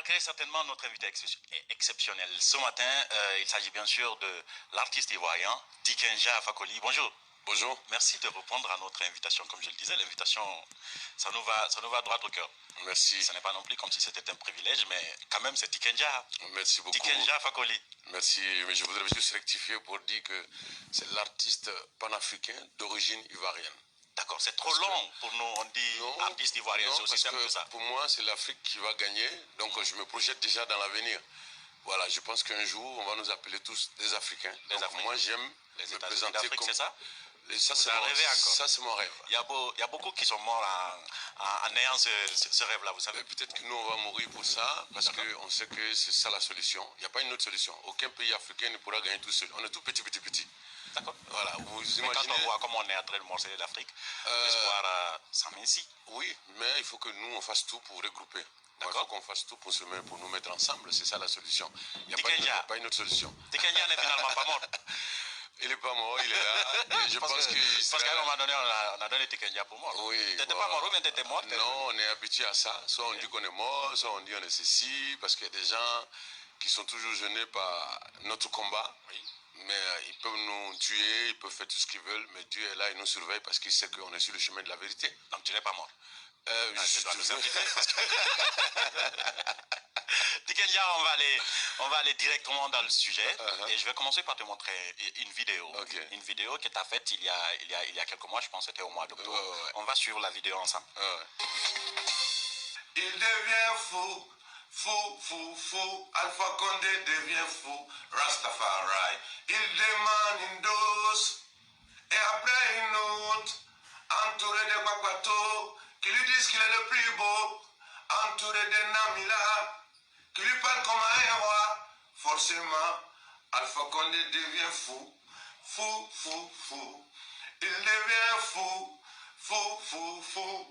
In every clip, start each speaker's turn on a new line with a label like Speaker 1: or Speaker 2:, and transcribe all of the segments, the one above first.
Speaker 1: remarquerez certainement notre invité exceptionnel. Ce matin, il s'agit bien sûr de l'artiste ivoirien Tikenja Fakoly. Bonjour.
Speaker 2: Bonjour.
Speaker 1: Merci de répondre à notre invitation. Comme je le disais, l'invitation, ça nous va droit au cœur.
Speaker 2: Merci.
Speaker 1: Ce n'est pas non plus comme si c'était un privilège, mais quand même c'est Tikenja.
Speaker 2: Merci beaucoup.
Speaker 1: Tikenja Fakoly.
Speaker 2: Merci, mais je voudrais juste rectifier pour dire que c'est l'artiste panafricain d'origine ivoirienne.
Speaker 1: D'accord, c'est trop long pour nous, on dit non, artiste ivoirien, c'est aussi simple que ça.
Speaker 2: Pour moi, c'est l'Afrique qui va gagner, donc je me projette déjà dans l'avenir. Voilà, je pense qu'un jour, on va nous appeler tous des Africains. Moi, j'aime
Speaker 1: les États-Unis d'Afrique, c'est ça?
Speaker 2: Ça, c'est mon rêve.
Speaker 1: Il y a beaucoup qui sont morts en ayant ce rêve-là, vous savez.
Speaker 2: Peut-être que nous, on va mourir pour ça, parce qu'on sait que c'est ça la solution. Il n'y a pas une autre solution. Aucun pays africain ne pourra gagner tout seul. On est tout petit.
Speaker 1: D'accord.
Speaker 2: Voilà, vous imaginez...
Speaker 1: Quand on voit comment on est en train de morceler l'Afrique, l'espoir s'amincit.
Speaker 2: Oui, mais il faut que nous, on fasse tout pour regrouper. Il faut qu'on fasse tout pour nous mettre ensemble, c'est ça la solution. Il n'y a pas une autre solution.
Speaker 1: Tikenja n'est finalement pas mort.
Speaker 2: Il n'est pas mort, il est là. Je pense
Speaker 1: parce qu'à un moment donné, on a donné Tikenja pour mort.
Speaker 2: Oui.
Speaker 1: Tu n'étais pas mort ou bien tu étais mort?
Speaker 2: Non, on est habitué à ça. Soit on dit qu'on est mort, soit on dit on est ceci, parce qu'il y a des gens qui sont toujours gênés par notre combat.
Speaker 1: Oui.
Speaker 2: Mais ils peuvent nous tuer, ils peuvent faire tout ce qu'ils veulent, mais Dieu est là, il nous surveille parce qu'il sait qu'on est sur le chemin de la vérité.
Speaker 1: Donc tu n'es pas mort.
Speaker 2: Je dois le certifier.
Speaker 1: Tikenja, on va aller directement dans le sujet. Et je vais commencer par te montrer une vidéo. Une vidéo que tu as faite il y a quelques mois, je pense que c'était au mois d'octobre. On va suivre la vidéo ensemble.
Speaker 2: Il devient fou. Fou, Alpha Condé devient fou, Rastafari. Il demande une dose, et après une autre, entouré de Gbagbato, qui lui disent qu'il est le plus beau, entouré de Namila, qui lui parle comme un roi. Forcément, Alpha Condé devient fou, fou. Il devient fou,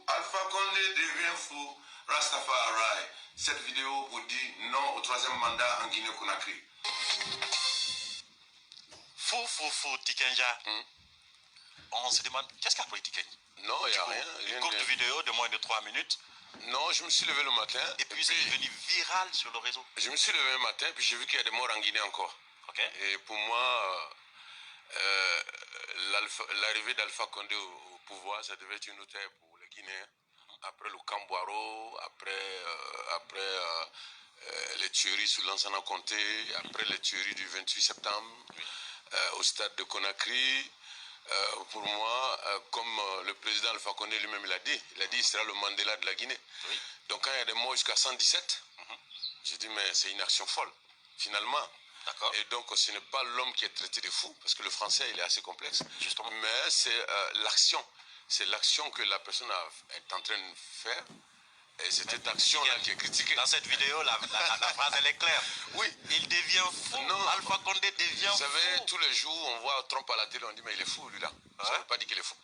Speaker 2: Alpha Condé devient fou, Rastafari. Cette vidéo vous dit non au troisième mandat en Guinée-Conakry.
Speaker 1: Fou, Tikenja. On se demande, qu'est-ce qu'a pris Tikenja?
Speaker 2: Non, il n'y a rien.
Speaker 1: Une courte vidéo de moins de 3 minutes.
Speaker 2: Non, je me suis levé le matin.
Speaker 1: Et puis c'est devenu viral sur le réseau.
Speaker 2: Je me suis levé le matin, puis j'ai vu qu'il y a des morts en Guinée encore. Et pour moi, l'arrivée d'Alpha Condé au pouvoir, ça devait être une notaire pour les Guinéens. Après le Cambouaro, après les tueries sous Lansana Conté, après les tueries du 28 septembre, au stade de Conakry, pour moi, comme le président Alpha Condé lui-même l'a dit, il sera le Mandela de la Guinée. Donc quand il y a des morts jusqu'à 117, j'ai dit mais c'est une action folle, finalement. Et donc ce n'est pas l'homme qui est traité de fou, parce que le français il est assez complexe, mais c'est l'action. C'est l'action que la personne est en train de faire. Et c'est cette action-là qui est critiquée.
Speaker 1: Dans cette vidéo, la phrase, elle est claire.
Speaker 2: Oui.
Speaker 1: Il devient fou. Non. Alpha Condé devient fou.
Speaker 2: Vous savez, tous les jours, on voit Trump à la télé, on dit, mais il est fou, lui-là. Ça ne veut pas dire qu'il est fou.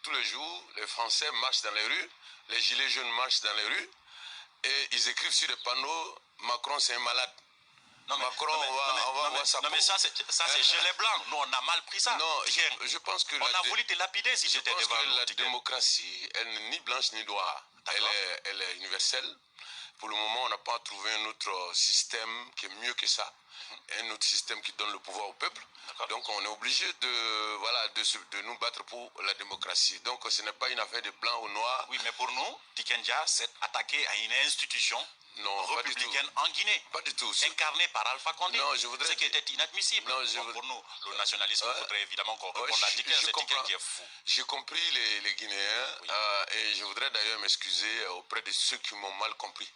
Speaker 2: Tous les jours, les Français marchent dans les rues, les gilets jaunes marchent dans les rues, et ils écrivent sur les panneaux, Macron, c'est un malade. Macron, on va voir ça.
Speaker 1: Non, mais ça, c'est chez les Blancs. Nous, on a mal pris ça.
Speaker 2: Non, je pense que...
Speaker 1: On a voulu te lapider si j'étais devant nous.
Speaker 2: La démocratie, elle n'est ni blanche ni noire. Elle est universelle. Pour le moment, on n'a pas trouvé un autre système qui est mieux que ça. Un autre système qui donne le pouvoir au peuple. Donc, on est obligé de nous battre pour la démocratie. Donc, ce n'est pas une affaire de blanc ou noir.
Speaker 1: Oui, mais pour nous, Tikenja s'est attaqué à une institution républicaine en Guinée.
Speaker 2: Pas du tout.
Speaker 1: Incarnée par Alpha Condé.
Speaker 2: Non, je voudrais...
Speaker 1: Ce qui était inadmissible. Pour nous, le nationalisme, il faudrait évidemment qu'on réponde à Tikenja. C'est Tikenja qui est fou.
Speaker 2: J'ai compris les Guinéens et je voudrais d'ailleurs m'excuser auprès de ceux qui m'ont mal compris.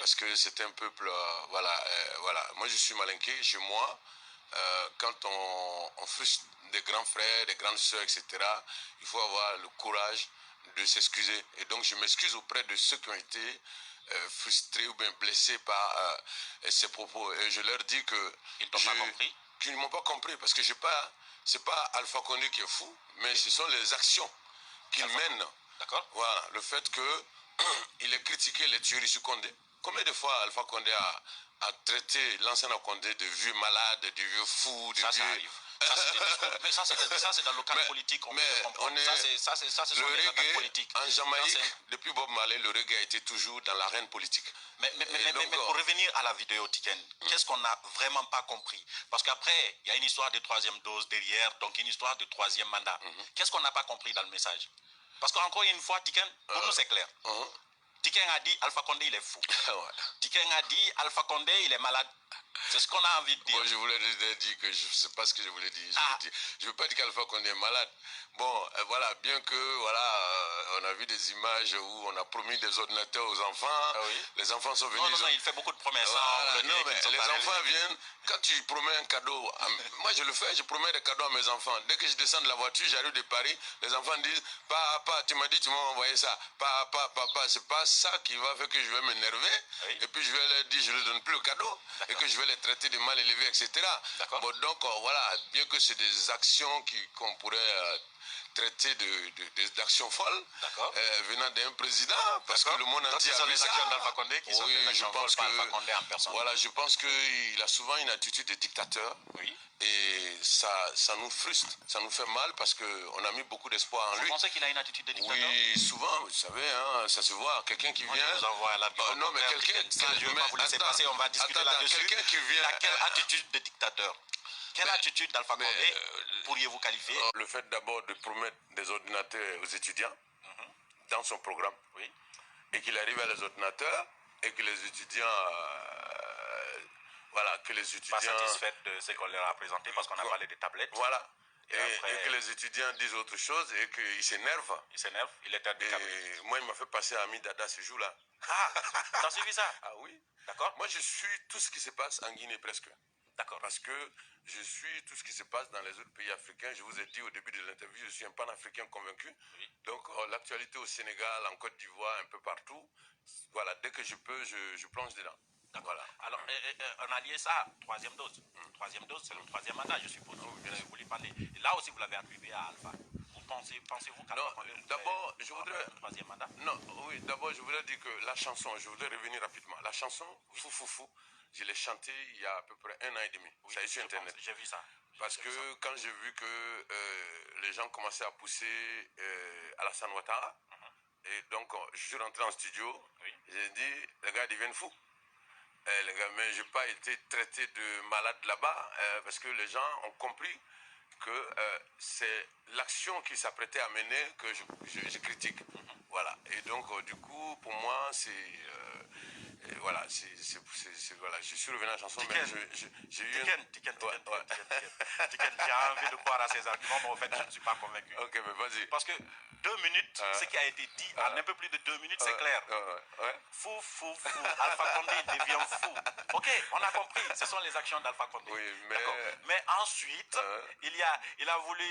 Speaker 2: Parce que c'est un peuple... voilà. Moi, je suis malinqué. Chez moi, quand on frustre des grands frères, des grandes sœurs, etc., il faut avoir le courage de s'excuser. Et donc, je m'excuse auprès de ceux qui ont été frustrés ou bien blessés par ces propos. Et je leur dis que...
Speaker 1: Ils n'ont pas compris?
Speaker 2: Qu'ils ne m'ont pas compris, parce que c'est pas Alpha Condé qui est fou, mais ce sont les actions qu'il mène.
Speaker 1: D'accord.
Speaker 2: Voilà, le fait qu'il ait critiqué les tueries sur Condé. Combien de fois Alpha Condé a traité l'ancien Condé de vieux malade, de vieux fou, de vieux...
Speaker 1: Ça, c'est des discours. Mais ça, c'est dans le cadre politique. Ça, c'est le
Speaker 2: reggae politiques. En Jamaïque, depuis Bob Marley, le reggae a été toujours dans l'arène politique.
Speaker 1: Mais pour revenir à la vidéo, Tiken, qu'est-ce qu'on n'a vraiment pas compris? Parce qu'après, il y a une histoire de troisième dose derrière, donc une histoire de troisième mandat. Qu'est-ce qu'on n'a pas compris dans le message? Parce qu'encore une fois, Tiken, pour nous c'est clair. Tiken a dit Alpha Condé il est fou. Tiken a dit Alpha Condé il est malade. C'est ce qu'on a envie de dire.
Speaker 2: Bon, je voulais dire que je ne sais pas ce que je voulais dire. Je ne veux pas dire qu'Alpha Condé est malade. Bon, voilà, bien que, voilà, on a vu des images où on a promis des ordinateurs aux enfants. Les enfants sont venus.
Speaker 1: Non, il fait beaucoup de promesses.
Speaker 2: Non, mais les enfants viennent. Quand tu promets un cadeau, moi je le fais, je promets des cadeaux à mes enfants. Dès que je descends de la voiture, j'arrive de Paris, les enfants disent, papa, tu m'as dit, tu m'as envoyé ça. Papa, c'est pas ça qui va faire que je vais m'énerver. Et puis je vais leur dire, je ne leur donne plus le cadeau. Et que je vais les traiter de mal élevés, etc. Bon, donc voilà, bien que c'est des actions qu'on pourrait traiter d'actions folles venant d'un président, parce que le monde entier a vu ça. Je pense que voilà, je pense qu'il a souvent une attitude de dictateur. Et ça nous frustre, ça nous fait mal parce qu'on a mis beaucoup d'espoir en lui.
Speaker 1: Vous pensez qu'il a une attitude de dictateur?
Speaker 2: Oui, souvent, vous savez, hein, ça se voit, quelqu'un qui vient...
Speaker 1: Je vous envoie à la
Speaker 2: non, mais quelqu'un...
Speaker 1: Je ne vais pas vous laisser passer, on va discuter là-dessus.
Speaker 2: Quelqu'un qui vient...
Speaker 1: Quelle attitude de dictateur? Quelle attitude d'Alpha Condé pourriez-vous qualifier?
Speaker 2: Le fait d'abord de promettre des ordinateurs aux étudiants dans son programme, et qu'il arrive à les ordinateurs, et que les étudiants... voilà, que les étudiants...
Speaker 1: Pas satisfaits de ce qu'on leur a présenté parce qu'on a parlé des tablettes.
Speaker 2: Voilà. Et que les étudiants disent autre chose et qu'ils s'énervent.
Speaker 1: Il s'énerve, il est handicapé.
Speaker 2: Moi, il m'a fait passer à Ami Dada ce jour-là.
Speaker 1: Ah, t'as suivi ça?
Speaker 2: Ah oui.
Speaker 1: D'accord.
Speaker 2: Moi, je suis tout ce qui se passe en Guinée presque.
Speaker 1: D'accord.
Speaker 2: Parce que je suis tout ce qui se passe dans les autres pays africains. Je vous ai dit au début de l'interview, je suis un panafricain convaincu. Donc, l'actualité au Sénégal, en Côte d'Ivoire, un peu partout. Voilà, dès que je peux, je plonge dedans.
Speaker 1: Voilà. Alors, on a lié ça, troisième dose. Troisième dose, c'est le troisième mandat, je suppose. Vous lui parlez. Et là aussi, vous l'avez attribué à Alpha. Pensez-vous qu'Alpha Condé
Speaker 2: d'abord, je voudrais...
Speaker 1: troisième mandat?
Speaker 2: Non, oui, d'abord, je voudrais dire que la chanson, je voudrais revenir rapidement. La chanson, Fou Fou Fou, je l'ai chantée il y a à peu près 1 an et demi. Ça est sur Internet.
Speaker 1: J'ai vu ça.
Speaker 2: Parce que quand j'ai vu que les gens commençaient à pousser Alassane Ouattara, et donc je suis rentré en studio, j'ai dit, les gars deviennent fous. Les gars, mais je n'ai pas été traité de malade là-bas, parce que les gens ont compris que c'est l'action qui s'apprêtait à mener que je critique. Voilà. Et donc, du coup, pour moi, c'est... voilà, voilà, je suis revenu à la chanson, mais j'ai eu...
Speaker 1: Tiken, j'ai envie de croire à ces arguments, mais en fait, je ne suis pas convaincu.
Speaker 2: Ok, mais vas-y.
Speaker 1: Parce que 2 minutes, ce qui a été dit en un peu plus de 2 minutes, c'est clair. Fou, Alpha Condé devient fou. Ok, on a compris, ce sont les actions d'Alpha Condé.
Speaker 2: Oui,
Speaker 1: mais ensuite, il a voulu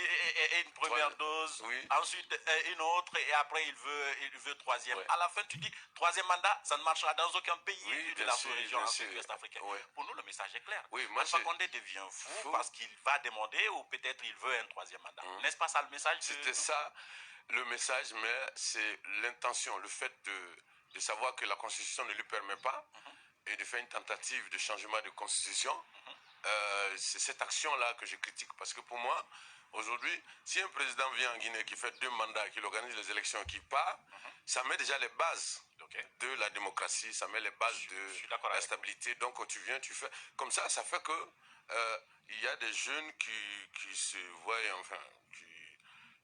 Speaker 1: une première dose, ensuite une autre, et après il veut troisième. À la fin, tu dis, troisième mandat, ça ne marchera dans aucun pays de la sous-région sud-ouest africaine. Pour nous, le message est clair. Alpha Condé devient fou parce qu'il va demander, ou peut-être il veut un troisième mandat. N'est-ce pas ça le message?
Speaker 2: C'était ça le message, mais c'est l'intention, le fait de savoir que la Constitution ne lui permet pas et de faire une tentative de changement de Constitution. C'est cette action-là que je critique, parce que pour moi, aujourd'hui, si un président vient en Guinée qui fait 2 mandats, qui organise les élections, qui part, ça met déjà les bases de la démocratie, ça met les bases de la stabilité. Donc tu viens, tu fais... Comme ça, ça fait que il y a des jeunes qui se voient, enfin,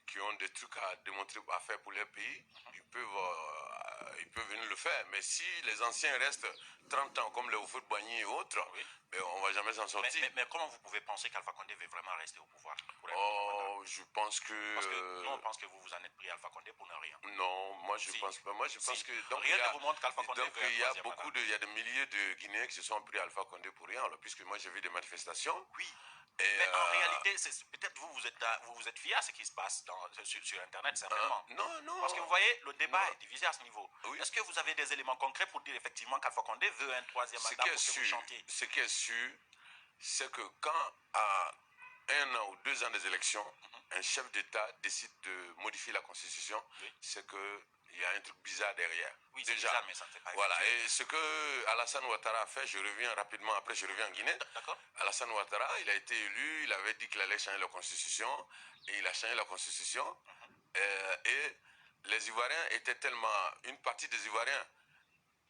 Speaker 2: qui ont des trucs à démontrer, à faire pour leur pays, ils peuvent venir le faire. Mais si les anciens restent 30 ans, comme les Houphouët-Boigny et autres, mais on ne va jamais s'en sortir.
Speaker 1: Mais comment vous pouvez penser qu'Alpha Condé veut vraiment rester au pouvoir?
Speaker 2: Je pense que...
Speaker 1: Parce que nous, on pense que vous vous en êtes pris Alpha Condé pour ne rien.
Speaker 2: Non, moi je pense pas. Moi je pense que... Donc,
Speaker 1: rien ne vous montre qu'Alpha Condé
Speaker 2: donc il y a des milliers de Guinéens qui se sont pris Alpha Condé pour rien, alors, puisque moi j'ai vu des manifestations.
Speaker 1: Oui. Mais en réalité, peut-être vous êtes fié à ce qui se passe sur Internet, certainement.
Speaker 2: Non.
Speaker 1: Parce que vous voyez, le débat est divisé à ce niveau. Est-ce que vous avez des éléments concrets pour dire effectivement qu'Alpha Condé veut un troisième mandat pour que vous chantiez?
Speaker 2: Ce qui est sûr, c'est que quand, à 1 an ou 2 ans des élections, un chef d'État décide de modifier la Constitution, c'est qu'il il y a un truc bizarre derrière.
Speaker 1: Oui, c'est bizarre, mais ça ne fait pas.
Speaker 2: Voilà, et ce que Alassane Ouattara a fait, je reviens rapidement, après je reviens en Guinée.
Speaker 1: D'accord.
Speaker 2: Alassane Ouattara, il a été élu, il avait dit qu'il allait changer la constitution, et il a changé la constitution. Et les Ivoiriens étaient tellement, une partie des Ivoiriens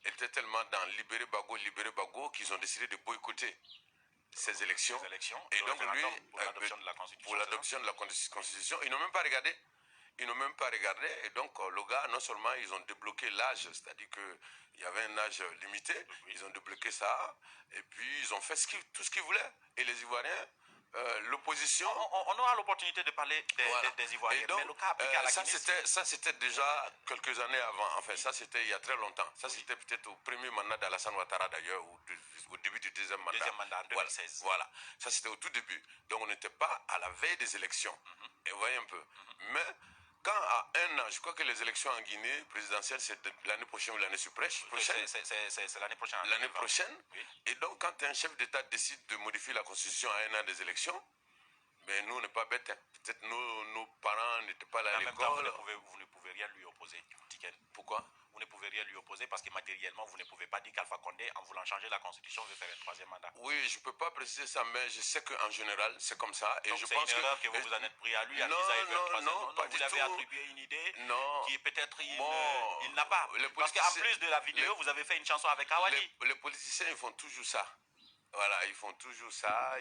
Speaker 2: étaient tellement dans libérer Bago, qu'ils ont décidé de boycotter ces élections.
Speaker 1: Et donc lui,
Speaker 2: pour l'adoption de la constitution, ils n'ont même pas regardé. Ils n'ont même pas regardé, et donc le gars, non seulement ils ont débloqué l'âge, c'est-à-dire qu'il y avait un âge limité, ils ont débloqué ça, et puis ils ont fait tout ce qu'ils voulaient. Et les Ivoiriens, l'opposition...
Speaker 1: On aura l'opportunité de parler des Ivoiriens,
Speaker 2: et donc,
Speaker 1: mais le cas appliqué à la Guinée...
Speaker 2: Ça c'était déjà quelques années avant, enfin ça c'était il y a très longtemps. Ça c'était peut-être au premier mandat d'Alassane Ouattara d'ailleurs, ou au début du deuxième mandat.
Speaker 1: Deuxième mandat, en 2016.
Speaker 2: Voilà, ça c'était au tout début. Donc on n'était pas à la veille des élections, et vous voyez un peu. Mais... quand à un an, je crois que les élections en Guinée présidentielle, c'est l'année prochaine ou l'année prochaine.
Speaker 1: C'est l'année prochaine.
Speaker 2: L'année prochaine. Oui. Et donc, quand un chef d'État décide de modifier la constitution à un an des élections, mais nous, on n'est pas bêtes. Hein. Peut-être nos parents n'étaient pas là à l'école.
Speaker 1: Vous ne pouvez rien lui opposer, Tiken.
Speaker 2: Pourquoi?
Speaker 1: Vous ne pouvez rien lui opposer parce que matériellement, vous ne pouvez pas dire qu'Alpha Condé, en voulant changer la constitution, veut faire un troisième mandat.
Speaker 2: Oui, je ne peux pas préciser ça, mais je sais qu'en général, c'est comme ça. Et
Speaker 1: donc
Speaker 2: je
Speaker 1: c'est
Speaker 2: pense
Speaker 1: une erreur que vous vous en êtes pris à lui, à
Speaker 2: non,
Speaker 1: vous avez attribué une idée qui peut-être il n'a pas. Parce qu'en plus de la vidéo, vous avez fait une chanson avec Awadi.
Speaker 2: Les politiciens, ils font toujours ça. Voilà, ils font toujours ça.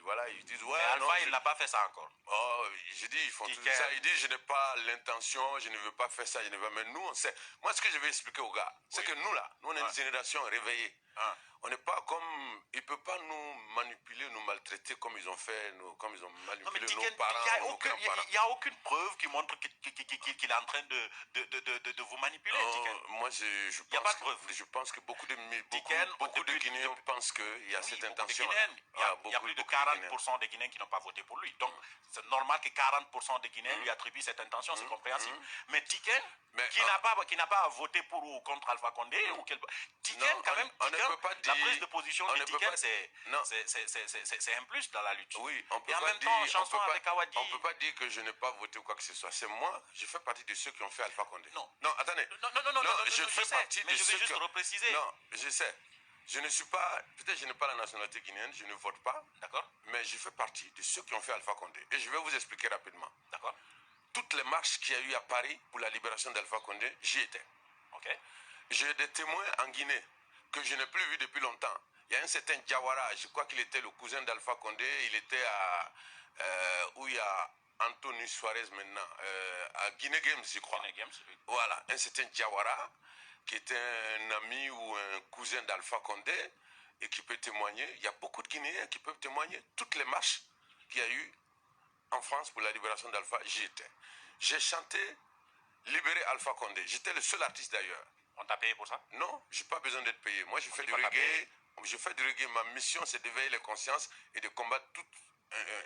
Speaker 2: Voilà, ils disent ouais.
Speaker 1: Mais Alpha, il n'a pas fait ça encore.
Speaker 2: Oh, je dis, ils font toujours ça. Il dit, je n'ai pas l'intention, je ne veux pas faire ça, je ne veux pas. Mais nous, on sait. Moi, ce que je vais expliquer aux gars, c'est que nous, là, nous, on est une génération réveillée. On n'est pas comme. Ils ne peuvent pas nous manipuler, nous maltraiter comme ils ont fait, comme ils ont manipulé nos parents.
Speaker 1: Il n'y a aucune preuve qui montre qu'il est en train de vous manipuler.
Speaker 2: Moi, je pense que beaucoup de Guinéens pensent qu'il y a cette intention.
Speaker 1: Il y a plus de 40% des Guinéens qui n'ont pas voté pour lui. Donc, c'est normal que 40% des Guinéens lui attribuent cette intention, c'est compréhensible. Mais Tiken, qui n'a pas voté pour ou contre Alpha Condé, Tiken, quand même, la prise de position de Tiken, c'est un plus dans la lutte.
Speaker 2: Oui, on peut
Speaker 1: et en
Speaker 2: pas
Speaker 1: même
Speaker 2: dire,
Speaker 1: temps, chanson avec Awadi.
Speaker 2: On ne peut pas dire que je n'ai pas voté ou quoi que ce soit. C'est moi, je fais partie de ceux qui ont fait Alpha Condé.
Speaker 1: Non,
Speaker 2: attendez.
Speaker 1: Non, je fais partie de ceux qui... Mais je veux juste repréciser.
Speaker 2: Non, je sais. Je ne suis pas, peut-être je n'ai pas la nationalité guinéenne, je ne vote pas.
Speaker 1: D'accord.
Speaker 2: Mais je fais partie de ceux qui ont fait Alpha Condé. Et je vais vous expliquer rapidement.
Speaker 1: D'accord.
Speaker 2: Toutes les marches qu'il y a eu à Paris pour la libération d'Alpha Condé, j'y étais.
Speaker 1: Ok.
Speaker 2: J'ai des témoins en Guinée que je n'ai plus vus depuis longtemps. Il y a un certain Diawara, je crois qu'il était le cousin d'Alpha Condé, il était à où il y a Anthony Suarez maintenant, à Guinée Games, je crois.
Speaker 1: Guinée Games, oui.
Speaker 2: Voilà, un certain Diawara, qui était un ami ou un cousin d'Alpha Condé, et qui peut témoigner. Il y a beaucoup de Guinéens qui peuvent témoigner. Toutes les marches qu'il y a eu en France pour la libération d'Alpha, j'y étais. J'ai chanté Libérer Alpha Condé. J'étais le seul artiste d'ailleurs.
Speaker 1: On t'a payé pour ça?
Speaker 2: Non, je n'ai pas besoin d'être payé. Moi, je fais du reggae. Je fais du reggae. Ma mission, c'est d'éveiller les consciences et de combattre toute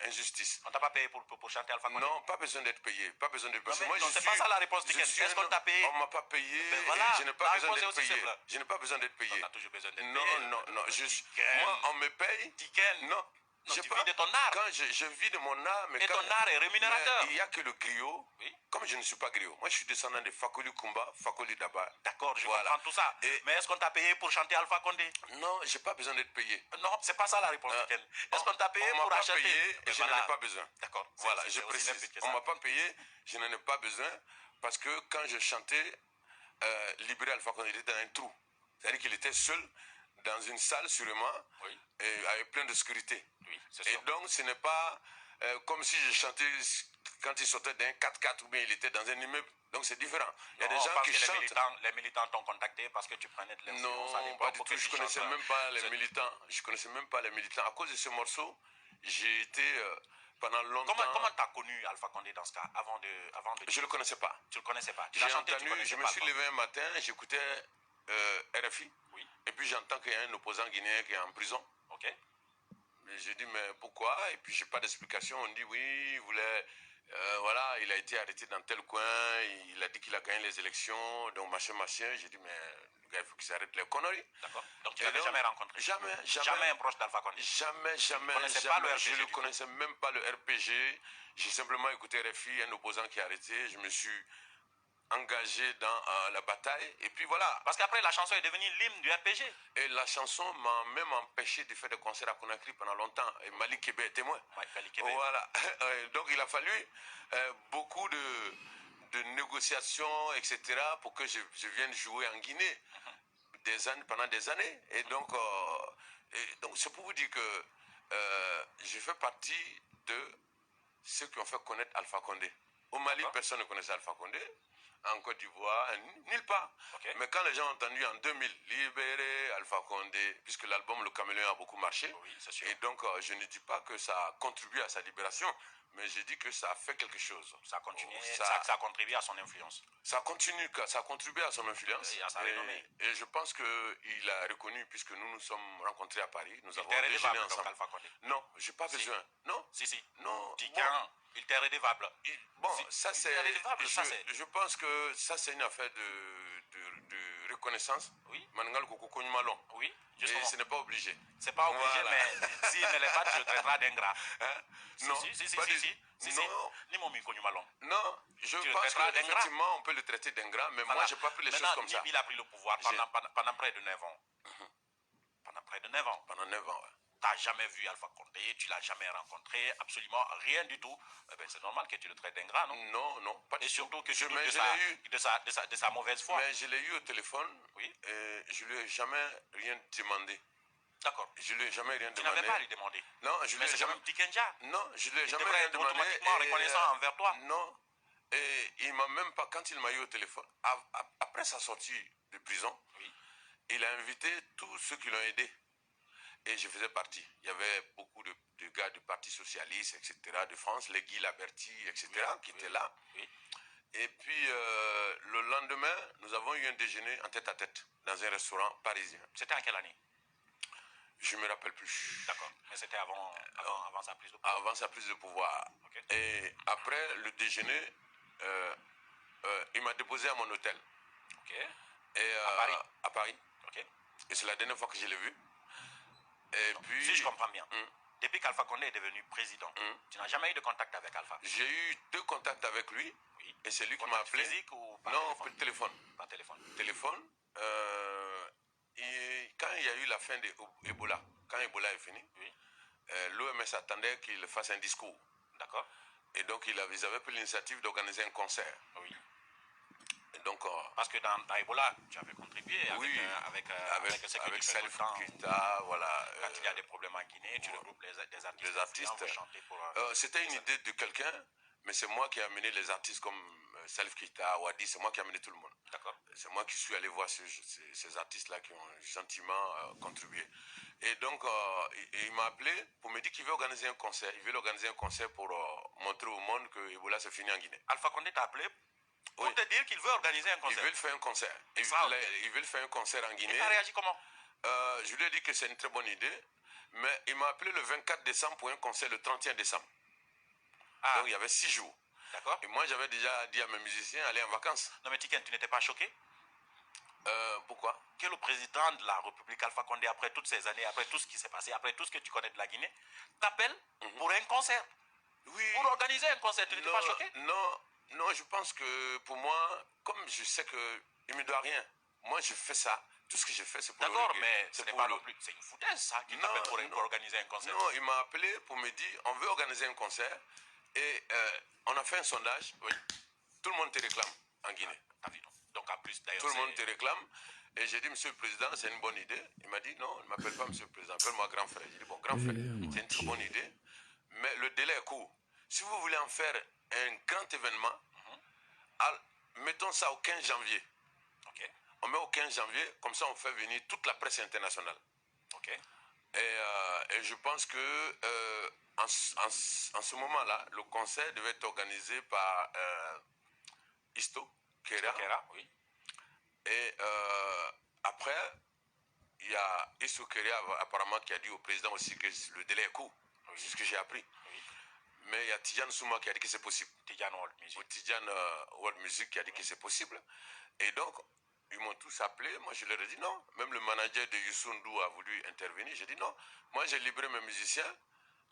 Speaker 2: injustice.
Speaker 1: On t'a pas payé pour chanter Alpha Condé?
Speaker 2: Non, pas besoin d'être payé. Pas besoin d'être payé.
Speaker 1: Non, c'est pas ça la réponse. Est-ce qu'on t'a payé?
Speaker 2: On m'a pas payé.
Speaker 1: Voilà,
Speaker 2: je n'ai pas besoin d'être payé. Je n'ai pas besoin d'être payé.
Speaker 1: On a toujours besoin d'être payé.
Speaker 2: Non. Moi, on me paye.
Speaker 1: Non. Tu vis de ton art.
Speaker 2: Quand je vis de mon art, mais
Speaker 1: et ton art est rémunérateur.
Speaker 2: Il n'y a que le griot. Oui. Comme je ne suis pas griot. Moi, je suis descendant de Fakoli Kumba, Fakoli Daba.
Speaker 1: D'accord, je comprends tout ça. Mais est-ce qu'on t'a payé pour chanter Alpha Condé?
Speaker 2: Non, je n'ai pas besoin d'être payé.
Speaker 1: Non, c'est pas ça la réponse. Est-ce qu'on t'a payé pour acheter?
Speaker 2: Et je n'en ai pas besoin.
Speaker 1: D'accord.
Speaker 2: Voilà, je précise. On ne m'a pas payé, je n'en ai pas besoin. Parce que quand je chantais Libérer Alpha Condé, il était dans un trou. C'est-à-dire qu'il était seul dans une salle sûrement, et avec plein d'obscurité.
Speaker 1: Oui, c'est sûr.
Speaker 2: Et donc ce n'est pas comme si je chantais quand il sortait d'un 4x4 ou bien il était dans un immeuble. Donc c'est différent. Il y a des gens qui chantent.
Speaker 1: Les militants t'ont contacté parce que tu prenais de l'influence.
Speaker 2: Non, pas du tout. Je connaissais même pas les militants. Je connaissais même pas les militants. À cause de ce morceau, j'ai été pendant longtemps.
Speaker 1: Comment t'as connu Alpha Condé dans ce cas avant de...
Speaker 2: Je le connaissais pas.
Speaker 1: Tu le connaissais pas.
Speaker 2: J'ai entendu. Je me suis levé un matin, j'écoutais RFI.
Speaker 1: Oui.
Speaker 2: Et puis j'entends qu'il y a un opposant guinéen qui est en prison.
Speaker 1: Ok.
Speaker 2: Mais j'ai dit, mais pourquoi? Et puis j'ai pas d'explication. On dit, oui, il voulait... voilà, il a été arrêté dans tel coin, il a dit qu'il a gagné les élections, donc machin. J'ai dit, mais le gars, il faut qu'il s'arrête les conneries.
Speaker 1: D'accord. Donc tu l'avais jamais rencontré?
Speaker 2: Jamais
Speaker 1: un proche d'Alpha Condé?
Speaker 2: Jamais. Je ne connaissais même pas le RPG. J'ai simplement écouté RFI, un opposant qui est arrêté. Je me suis engagé dans la bataille. Et puis voilà.
Speaker 1: Parce qu'après, la chanson est devenue l'hymne du RPG.
Speaker 2: Et la chanson m'a même empêché de faire des concerts à Conakry pendant longtemps. Et Malik Kébé est témoin.
Speaker 1: Malik Kébé.
Speaker 2: Voilà. Donc il a fallu beaucoup de négociations, etc. pour que je vienne jouer en Guinée pendant des années. Et donc c'est pour vous dire que je fais partie de ceux qui ont fait connaître Alpha Condé. Au Mali, personne ne connaissait Alpha Condé. En Côte d'Ivoire, nulle part. Mais quand les gens ont entendu en 2000 Libéré Alpha Condé, puisque l'album Le Caméléon a beaucoup marché, et donc je ne dis pas que ça a contribué à sa libération, mais je dis que ça a fait quelque chose.
Speaker 1: Ça a continué, ça a contribué à son influence.
Speaker 2: Ça a contribué à son influence.
Speaker 1: Et à sa renommée.
Speaker 2: Et je pense qu'il a reconnu, puisque nous nous sommes rencontrés à Paris, nous avons
Speaker 1: déjeuné ensemble. Alpha Condé.
Speaker 2: Non, j'ai pas besoin. Non.
Speaker 1: Si.
Speaker 2: Non.
Speaker 1: Il t'est redevable.
Speaker 2: Bon, ça c'est... Je pense que ça c'est une affaire de reconnaissance.
Speaker 1: Oui.
Speaker 2: Oui, justement. Et ce n'est pas obligé.
Speaker 1: C'est pas obligé, voilà. Mais s'il ne l'est pas, tu le traiteras d'ingrat.
Speaker 2: Non. Non, je pense qu'effectivement on peut le traiter d'ingrat, mais moi j'ai pas pris les choses comme ça.
Speaker 1: Il a pris le pouvoir pendant près de 9 ans. Pendant près de 9 ans.
Speaker 2: Pendant 9 ans, ouais.
Speaker 1: Tu n'as jamais vu Alpha Condé, tu ne l'as jamais rencontré, absolument rien du tout. C'est normal que tu le traites d'ingrat, non?
Speaker 2: Non, pas du tout.
Speaker 1: Et surtout que tu doutes de sa mauvaise foi.
Speaker 2: Mais je l'ai eu au téléphone,
Speaker 1: oui.
Speaker 2: Et je ne lui ai jamais rien demandé.
Speaker 1: D'accord.
Speaker 2: Je ne lui ai jamais rien demandé.
Speaker 1: Tu n'avais pas à lui demander.
Speaker 2: Non, je ne lui ai jamais...
Speaker 1: Non,
Speaker 2: je ne lui ai jamais rien demandé.
Speaker 1: Il devrait être automatiquement reconnaissant envers toi.
Speaker 2: Non. Et il m'a même pas, quand il m'a eu au téléphone, après sa sortie de prison,
Speaker 1: oui.
Speaker 2: Il a invité tous ceux qui l'ont aidé. Et je faisais partie. Il y avait beaucoup de gars du Parti Socialiste, etc., de France, les Guy Laberty, etc., qui étaient là.
Speaker 1: Oui.
Speaker 2: Et puis, le lendemain, nous avons eu un déjeuner en tête-à-tête dans un restaurant parisien.
Speaker 1: C'était en quelle année?
Speaker 2: Je ne me rappelle plus.
Speaker 1: D'accord. Mais c'était avant sa prise de pouvoir.
Speaker 2: Avant sa prise de pouvoir.
Speaker 1: Okay.
Speaker 2: Et après le déjeuner, il m'a déposé à mon hôtel.
Speaker 1: Ok.
Speaker 2: Et,
Speaker 1: à Paris?
Speaker 2: À Paris.
Speaker 1: Ok.
Speaker 2: Et c'est la dernière fois que je l'ai vu. Et puis,
Speaker 1: si je comprends bien, depuis qu'Alpha Condé est devenu président, tu n'as jamais eu de contact avec Alpha?
Speaker 2: J'ai eu 2 contacts avec lui.
Speaker 1: Oui.
Speaker 2: Et c'est lui qui m'a appelé.
Speaker 1: Physique ou par
Speaker 2: non,
Speaker 1: téléphone?
Speaker 2: Par téléphone. Et quand il y a eu la fin de Ebola, quand Ebola est fini,
Speaker 1: oui.
Speaker 2: L'OMS attendait qu'il fasse un discours.
Speaker 1: D'accord.
Speaker 2: Et donc ils avaient pris l'initiative d'organiser un concert.
Speaker 1: Oui.
Speaker 2: Et donc,
Speaker 1: parce que dans Ebola, tu avais contribué
Speaker 2: oui,
Speaker 1: avec
Speaker 2: Salif Keita, voilà.
Speaker 1: Quand il y a des problèmes en Guinée, tu regroupes des artistes.
Speaker 2: Les artistes.
Speaker 1: Chanter pour,
Speaker 2: c'était une idée de quelqu'un, mais c'est moi qui ai amené les artistes comme Salif Keita, Wadi, c'est moi qui ai amené tout le monde.
Speaker 1: D'accord.
Speaker 2: C'est moi qui suis allé voir ces artistes-là qui ont gentiment contribué. Et donc, il m'a appelé pour me dire qu'il veut organiser un concert. Il veut organiser un concert pour montrer au monde que Ebola s'est fini en Guinée.
Speaker 1: Alpha Condé t'a appelé pour te dire qu'il veut organiser un concert.
Speaker 2: Il veut faire un concert. Il veut faire un concert en Guinée.
Speaker 1: Il a réagi comment?
Speaker 2: Je lui ai dit que c'est une très bonne idée, mais il m'a appelé le 24 décembre pour un concert le 31 décembre. Ah. Donc il y avait 6 jours.
Speaker 1: D'accord.
Speaker 2: Et moi j'avais déjà dit à mes musiciens d'aller en vacances.
Speaker 1: Non mais Tiken, tu n'étais pas choqué?
Speaker 2: Pourquoi?
Speaker 1: Que le président de la République Alpha Condé, après toutes ces années, après tout ce qui s'est passé, après tout ce que tu connais de la Guinée, t'appelle pour un concert.
Speaker 2: Oui.
Speaker 1: Pour organiser un concert, tu n'étais pas choqué?
Speaker 2: Non, je pense que pour moi, comme je sais qu'il ne me doit rien, moi je fais ça. Tout ce que je fais, c'est pour
Speaker 1: d'accord, mais ce n'est pas non plus. C'est une foutaise, ça, qui t'appelle pour organiser un concert.
Speaker 2: Non, il m'a appelé pour me dire on veut organiser un concert et on a fait un sondage. Oui. Tout le monde te réclame en Guinée.
Speaker 1: Donc en plus, d'ailleurs.
Speaker 2: Tout le monde te réclame. Et j'ai dit, monsieur le président, c'est une bonne idée. Il m'a dit, non, ne m'appelle pas monsieur le président, appelle-moi grand frère. J'ai dit, bon, grand frère, c'est une très bonne idée, mais le délai est court. Si vous voulez en faire un grand événement, mettons ça au 15 janvier.
Speaker 1: Okay.
Speaker 2: On met au 15 janvier, comme ça on fait venir toute la presse internationale.
Speaker 1: Okay.
Speaker 2: Et je pense que en ce moment-là, le concert devait être organisé par Isto Kera.
Speaker 1: Oui.
Speaker 2: Et après, il y a Isto Kera apparemment qui a dit au président aussi que le délai est court. Oui. C'est ce que j'ai appris.
Speaker 1: Oui.
Speaker 2: Mais il y a Tidjane Souma qui a dit que c'est possible.
Speaker 1: Tidjane World Music.
Speaker 2: Ou Tidjane World Music qui a dit que c'est possible. Et donc, ils m'ont tous appelé. Moi, je leur ai dit non. Même le manager de Youssou N'Dour a voulu intervenir. J'ai dit non. Moi, j'ai libéré mes musiciens.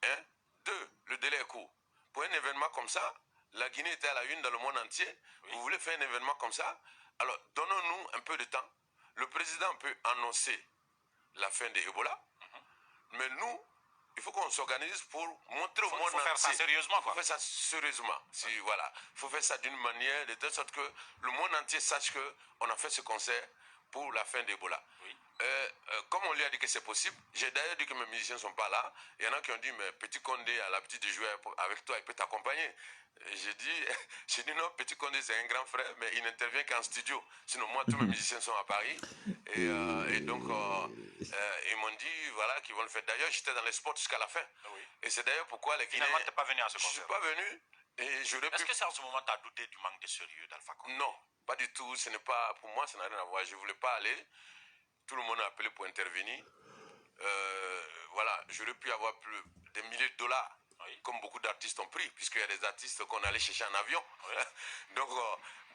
Speaker 2: 1, 2, le délai est court. Pour un événement comme ça, la Guinée était à la une dans le monde entier. Vous voulez faire un événement comme ça? Alors, donnons-nous un peu de temps. Le président peut annoncer la fin de Ebola, mais nous, il faut qu'on s'organise pour montrer au monde entier.
Speaker 1: Il faut faire ça sérieusement.
Speaker 2: Il faut faire ça sérieusement. Voilà. Il faut faire ça d'une manière, de telle sorte que le monde entier sache qu'on a fait ce concert pour la fin d'Ebola. Comme on lui a dit que c'est possible, j'ai d'ailleurs dit que mes musiciens ne sont pas là. Il y en a qui ont dit, mais Petit Condé a l'habitude de jouer avec toi, il peut t'accompagner. J'ai dit non, Petit Condé c'est un grand frère, mais il n'intervient qu'en studio. Sinon moi, tous mes musiciens sont à Paris. Et donc, ils m'ont dit, voilà, qu'ils vont le faire. D'ailleurs, j'étais dans les sports jusqu'à la fin. Et c'est d'ailleurs pourquoi les Guinéens...
Speaker 1: Finalement, tu n'es pas venu à ce concert?
Speaker 2: Je ne suis pas venu.
Speaker 1: Est-ce que c'est en ce moment tu as douté du manque de sérieux d'Alpha Condé?
Speaker 2: Non, pas du tout. Ce n'est pas, pour moi, ça n'a rien à voir. Je ne voulais pas aller. Tout le monde a appelé pour intervenir. Voilà, j'aurais pu avoir plus des milliers de dollars, comme beaucoup d'artistes ont pris, puisqu'il y a des artistes qu'on allait chercher en avion.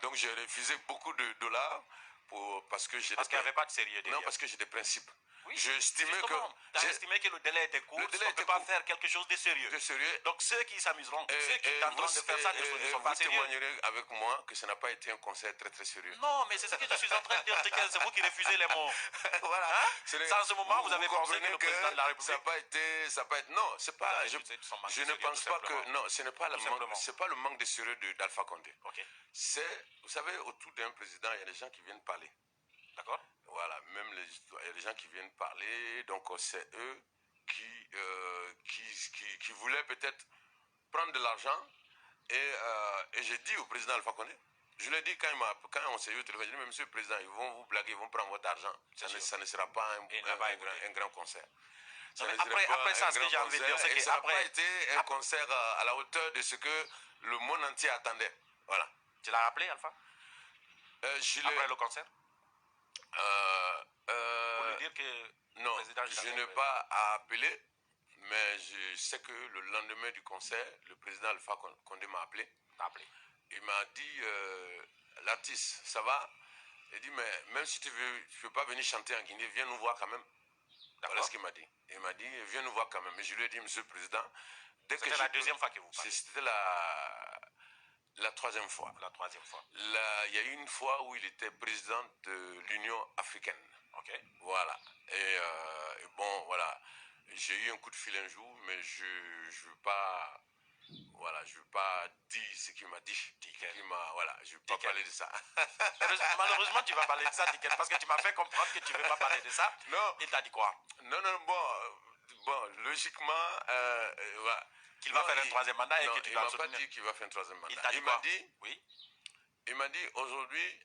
Speaker 2: Donc j'ai refusé beaucoup de dollars parce que j'ai...
Speaker 1: Parce qu'il n'y avait pas de sérieux derrière.
Speaker 2: Non, parce que j'ai des principes.
Speaker 1: Oui,
Speaker 2: j'ai estimé que...
Speaker 1: Tu as estimé que le délai était court, on ne peut pas faire quelque chose de sérieux. Donc ceux qui s'amuseront, ceux qui tenteront de faire ça ne sont pas sérieux.
Speaker 2: Vous témoignerez avec moi que ça n'a pas été un concert très très sérieux.
Speaker 1: Non, mais c'est ce que je suis en train de dire, c'est vous qui refusez les mots.
Speaker 2: Voilà.
Speaker 1: En ce moment, vous avez pensé que le président de la République...
Speaker 2: Ça n'a pas été... Non, c'est pas... Je ne pense pas que... Non, ce n'est pas le manque de sérieux d'Alpha Condé. Vous savez, autour d'un président, il y a des gens qui viennent parler.
Speaker 1: D'accord.
Speaker 2: Voilà, même il y a des gens qui viennent parler, donc c'est eux qui voulaient peut-être prendre de l'argent. Et j'ai dit au président Alpha Condé, je lui ai dit quand on s'est eu au téléphone, j'ai dit, mais monsieur le président, ils vont vous blaguer, ils vont prendre votre argent. Ça ne sera pas un grand concert.
Speaker 1: Après ça, ce que j'ai envie de dire, c'est que
Speaker 2: ça n'a pas été un concert à la hauteur de ce que le monde entier attendait. Voilà.
Speaker 1: Tu l'as rappelé, Alpha? Après le concert? Pour lui dire que
Speaker 2: non, je n'ai pas appelé, mais je sais que le lendemain du concert, le président Alpha Condé m'a appelé. Il m'a dit, l'artiste, ça va? Il dit, mais même si tu veux pas venir chanter en Guinée, viens nous voir quand même. Voilà ce qu'il m'a dit. Il m'a dit, viens nous voir quand même. Et je lui ai dit, monsieur le président,
Speaker 1: c'était la deuxième fois que vous parlez?
Speaker 2: C'était la troisième fois.
Speaker 1: La troisième fois.
Speaker 2: Il y a eu une fois où il était président de l'Union africaine. Voilà. Et bon, voilà. J'ai eu un coup de fil un jour, mais je veux pas... Voilà, je veux pas dire ce qu'il m'a dit. Voilà, je veux pas parler de ça.
Speaker 1: Malheureusement, tu vas parler de ça, Tiken, parce que tu m'as fait comprendre que tu veux pas parler de ça.
Speaker 2: Non.
Speaker 1: Il t'a dit quoi?
Speaker 2: Non, bon, logiquement... voilà.
Speaker 1: Qu'il va faire un troisième mandat et que tu vas
Speaker 2: il m'a pas dit qu'il va faire un troisième mandat.
Speaker 1: Il m'a dit,
Speaker 2: oui. Il m'a dit, aujourd'hui,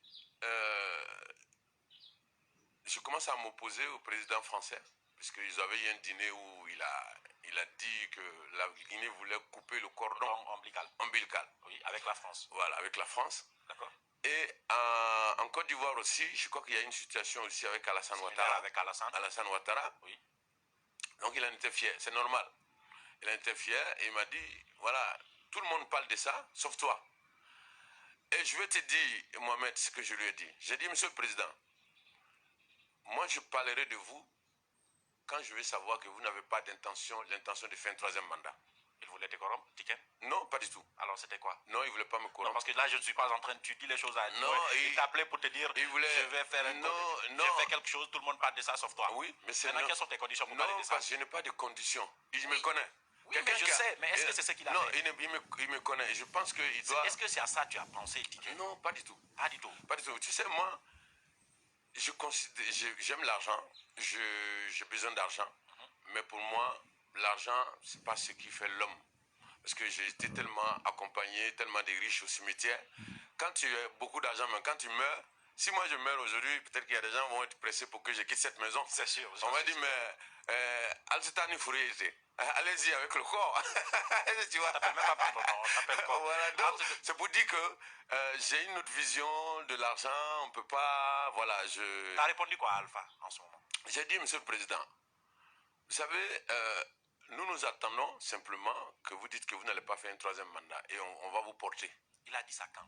Speaker 2: je commence à m'opposer au président français, puisqu'ils avaient eu un dîner où il a dit que la Guinée voulait couper le cordon ombilical.
Speaker 1: Oui, avec la France.
Speaker 2: Voilà, avec la France.
Speaker 1: D'accord.
Speaker 2: Et en Côte d'Ivoire aussi, je crois qu'il y a une situation aussi avec Alassane Ouattara.
Speaker 1: Avec
Speaker 2: Alassane Ouattara.
Speaker 1: Oui.
Speaker 2: Donc il en était fier, c'est normal. Il en était fier et il m'a dit, voilà, tout le monde parle de ça, sauf toi. Et je vais te dire, Mohamed, ce que je lui ai dit. J'ai dit, monsieur le président, moi je parlerai de vous quand je vais savoir que vous n'avez pas l'intention de faire un troisième mandat.
Speaker 1: Il voulait te corrompre, Tiken?
Speaker 2: Non, pas du tout.
Speaker 1: Alors c'était quoi?
Speaker 2: Non, il ne voulait pas me corrompre.
Speaker 1: Non, parce que là, je ne suis pas en train de... Tu dis les choses à...
Speaker 2: Non,
Speaker 1: il t'appelait pour te dire, je vais faire je fais quelque chose, tout le monde parle de ça, sauf toi.
Speaker 2: Oui, mais c'est...
Speaker 1: Maintenant, quelles sont tes conditions pour parler de ça?
Speaker 2: Non, parce que je n'ai pas de conditions. Il me connaît.
Speaker 1: Oui, mais je sais, mais est-ce que c'est ce qu'il a fait?
Speaker 2: Non, il me connaît. Je pense qu'il doit...
Speaker 1: Est-ce que c'est à ça que tu as pensé, Tiken?
Speaker 2: Non, pas du tout.
Speaker 1: Pas du tout?
Speaker 2: Pas du tout. Tu sais, moi, j'aime l'argent. J'ai besoin d'argent. Mais pour moi, l'argent, c'est pas ce qui fait l'homme. Parce que j'ai été tellement accompagné, tellement de riches au cimetière. Quand tu as beaucoup d'argent, mais quand tu meurs, si moi je meurs aujourd'hui, peut-être qu'il y a des gens qui vont être pressés pour que je quitte cette maison.
Speaker 1: C'est sûr.
Speaker 2: On va dire, mais allez-y avec le corps. Tu vois.
Speaker 1: T'appelles même pas par ton nom, on t'appelle corps.
Speaker 2: Voilà, donc c'est pour dire que j'ai une autre vision de l'argent. On peut pas, voilà,
Speaker 1: T'as répondu quoi, Alpha, en ce moment?
Speaker 2: J'ai dit, monsieur le président, vous savez, nous attendons simplement que vous dites que vous n'allez pas faire un troisième mandat et on va vous porter.
Speaker 1: Il a dit ça quand?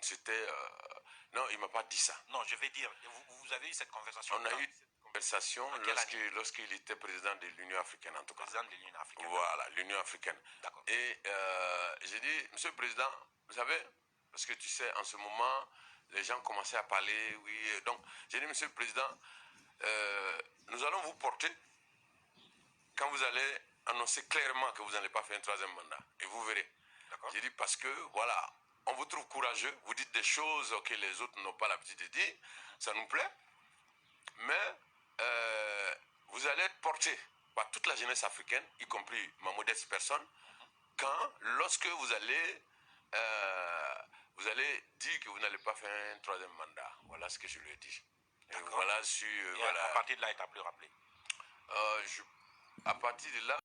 Speaker 2: C'était... non, il ne m'a pas dit ça.
Speaker 1: Non, je vais dire, vous avez eu cette conversation?
Speaker 2: On a eu cette conversation lorsqu'il était président de l'Union africaine, en tout cas.
Speaker 1: Président de l'Union africaine.
Speaker 2: Voilà, l'Union africaine.
Speaker 1: D'accord.
Speaker 2: Et j'ai dit, monsieur le président, vous savez, parce que tu sais, en ce moment, les gens commençaient à parler, oui. Donc, j'ai dit, Monsieur le Président, nous allons vous porter quand vous allez annoncer clairement que vous n'allez pas faire un troisième mandat. Et vous verrez. J'ai dit, parce que, voilà, on vous trouve courageux, vous dites des choses que les autres n'ont pas l'habitude de dire, ça nous plaît, mais vous allez être porté par toute la jeunesse africaine, y compris ma modeste personne, lorsque vous allez dire que vous n'allez pas faire un troisième mandat. Voilà ce que je lui ai dit. Et voilà, voilà.
Speaker 1: À partir de là, il t'a plus rappelé.
Speaker 2: À partir de là,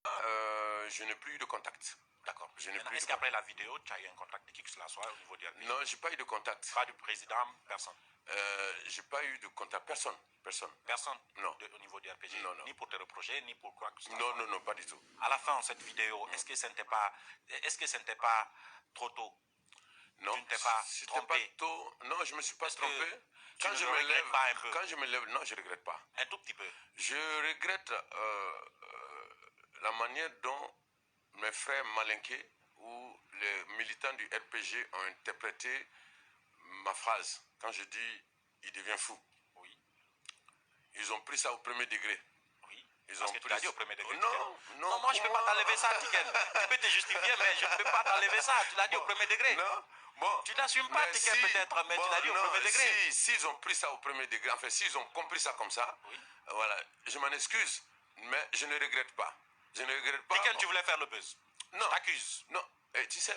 Speaker 2: je n'ai plus eu de contact.
Speaker 1: D'accord. Est-ce qu'après la vidéo, tu as eu un contact de qui que ce soit au niveau du RPG?
Speaker 2: Non, je n'ai pas eu de contact.
Speaker 1: Pas du président, personne?
Speaker 2: Je n'ai pas eu de contact, personne. Personne?
Speaker 1: Non. Au niveau du RPG?
Speaker 2: Non, non.
Speaker 1: Ni pour te reprocher, ni pour quoi que ce soit?
Speaker 2: Non, non, non, pas du tout.
Speaker 1: À la fin de cette vidéo, est-ce que ce n'était pas trop tôt?
Speaker 2: Non,
Speaker 1: tu ne t'es pas trompé?
Speaker 2: Pas tôt. Non, je ne me suis pas trompé.
Speaker 1: Quand je me
Speaker 2: lève, non, je ne regrette pas.
Speaker 1: Un tout petit peu.
Speaker 2: Je regrette la manière dont mes frères malinqués ou les militants du RPG ont interprété ma phrase. Quand je dis « il devient fou ».
Speaker 1: Oui.
Speaker 2: Ils ont pris ça au premier degré.
Speaker 1: Oui.
Speaker 2: Parce
Speaker 1: que tu l'as dit au premier degré.
Speaker 2: Non,
Speaker 1: moi je ne peux pas t'enlever ça, Tiken. Tu peux te justifier, mais je ne peux pas t'enlever ça. Tu l'as dit au premier degré.
Speaker 2: Non. Bon,
Speaker 1: tu n'assumes pas, Tiken, peut-être, mais tu l'as dit au premier degré.
Speaker 2: S'ils ont pris ça au premier degré, enfin, s'ils ont compris ça comme ça,
Speaker 1: oui.
Speaker 2: Voilà, je m'en excuse, mais je ne regrette pas. Je ne regrette pas.
Speaker 1: Tiken, tu voulais faire le buzz.
Speaker 2: Non.
Speaker 1: Je t'accuse.
Speaker 2: Non. Tu sais,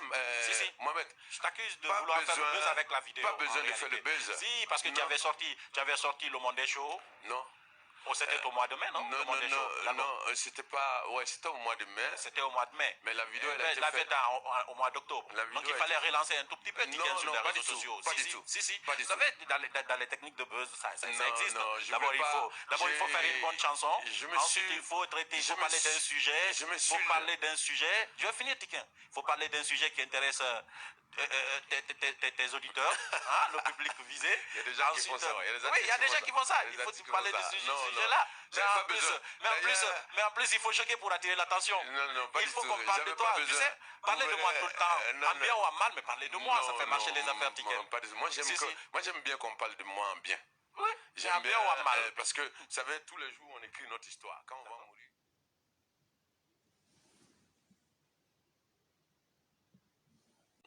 Speaker 1: si.
Speaker 2: Mohamed,
Speaker 1: je t'accuse de vouloir faire le buzz avec la vidéo.
Speaker 2: Pas besoin de faire le buzz.
Speaker 1: Si, parce que tu avais sorti le Monde des Shows.
Speaker 2: Non.
Speaker 1: Oh, c'était au mois de mai, non?
Speaker 2: Non, c'était pas... Ouais, c'était au mois de mai.
Speaker 1: C'était au mois de mai.
Speaker 2: Mais la vidéo, elle a été faite
Speaker 1: au mois d'octobre. Donc il fallait relancer un tout petit peu Tiken sur les réseaux sociaux.
Speaker 2: Pas du tout.
Speaker 1: Si. Vous savez, dans les techniques de buzz, ça existe. D'abord, il faut faire une bonne chanson. Ensuite, il faut parler d'un sujet. Je vais finir, Tiken. Il faut parler d'un sujet qui intéresse tes auditeurs, le public visé.
Speaker 2: Il y a des gens qui font ça.
Speaker 1: Oui, il y a des gens qui font ça. Il faut parler de ce sujet-là. Mais en plus, il faut choquer pour attirer l'attention. Il faut qu'on parle de toi. Tu sais, parler de moi tout le temps, en bien ou en mal, mais parler de moi, ça fait marcher les affaires, Tiken.
Speaker 2: Moi, j'aime bien qu'on parle de moi en bien.
Speaker 1: Oui, j'aime bien ou en mal.
Speaker 2: Parce que, vous savez, tous les jours, on écrit notre histoire. Quand on va mourir.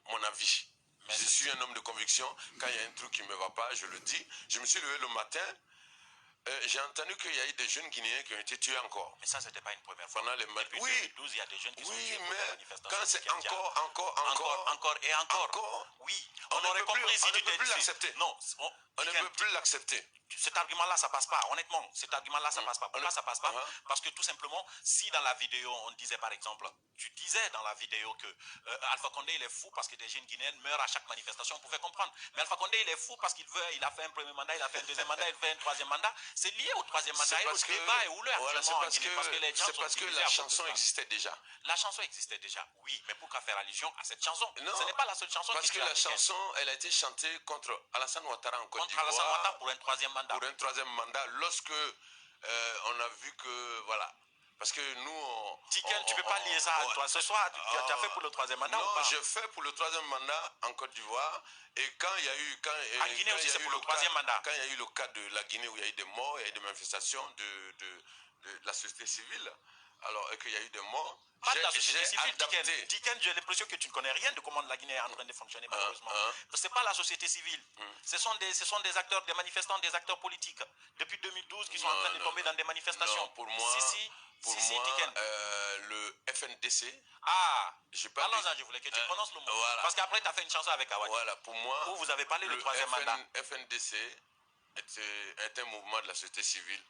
Speaker 2: Mon avis. Je suis un homme de conviction. Quand il y a un truc qui ne me va pas, je le dis. Je me suis levé le matin. J'ai entendu qu'il y a eu des jeunes Guinéens qui ont été tués encore.
Speaker 1: Mais ça, c'était pas une première fois.
Speaker 2: Depuis
Speaker 1: 2012, il y a des jeunes qui sont tués pour des manifestations.
Speaker 2: Quand c'est encore.
Speaker 1: Oui, on aurait compris si tu
Speaker 2: ne peut plus l'accepter.
Speaker 1: Non,
Speaker 2: on ne peut plus l'accepter.
Speaker 1: Cet argument-là, ça passe pas. Honnêtement, cet argument-là, ça passe pas. Pourquoi ça passe pas? Parce que tout simplement, si dans la vidéo, on disait par exemple, tu disais dans la vidéo que Alpha Condé, il est fou parce que des jeunes Guinéens meurent à chaque manifestation, on pouvait comprendre. Mais Alpha Condé, il est fou parce il a fait un premier mandat, il a fait un deuxième mandat, il fait un troisième mandat. C'est lié au troisième mandat et au débat et où le actuellement en Guinée.
Speaker 2: C'est parce que la chanson existait déjà.
Speaker 1: La chanson existait déjà, oui. Mais pourquoi faire allusion à cette chanson?
Speaker 2: Non,
Speaker 1: ce n'est pas la seule chanson
Speaker 2: parce que la chanson, elle a été chantée contre Alassane Ouattara en Côte d'Ivoire.
Speaker 1: Contre Alassane Ouattara pour un troisième mandat.
Speaker 2: Pour un troisième mandat, lorsque on a vu que, voilà, parce que nous...
Speaker 1: Tiken, tu ne peux pas lier ça à toi. Ce soir, tu as fait pour le troisième mandat?
Speaker 2: Non, j'ai fait pour le troisième mandat en Côte d'Ivoire. Et quand il y a eu...
Speaker 1: En Guinée aussi, c'est pour le troisième mandat.
Speaker 2: Quand il y a eu le cas de la Guinée où il y a eu des morts, il y a eu des manifestations de la société civile, alors qu'il y a eu des morts,
Speaker 1: pas de la société civile, Tiken, j'ai l'impression que tu ne connais rien de comment la Guinée est en train de fonctionner, malheureusement. Ce n'est pas la société civile. Ce sont des acteurs, des manifestants, des acteurs politiques, depuis 2012, qui sont en train de tomber dans des manifestations.
Speaker 2: Non, pour moi,
Speaker 1: Tiken.
Speaker 2: Le FNDC... Allons-y,
Speaker 1: je voulais que tu prononces le mot. Voilà. Parce qu'après, tu as fait une chanson avec Awadi.
Speaker 2: Voilà, pour moi...
Speaker 1: Où vous avez parlé du troisième mandat.
Speaker 2: FNDC est un mouvement de la société civile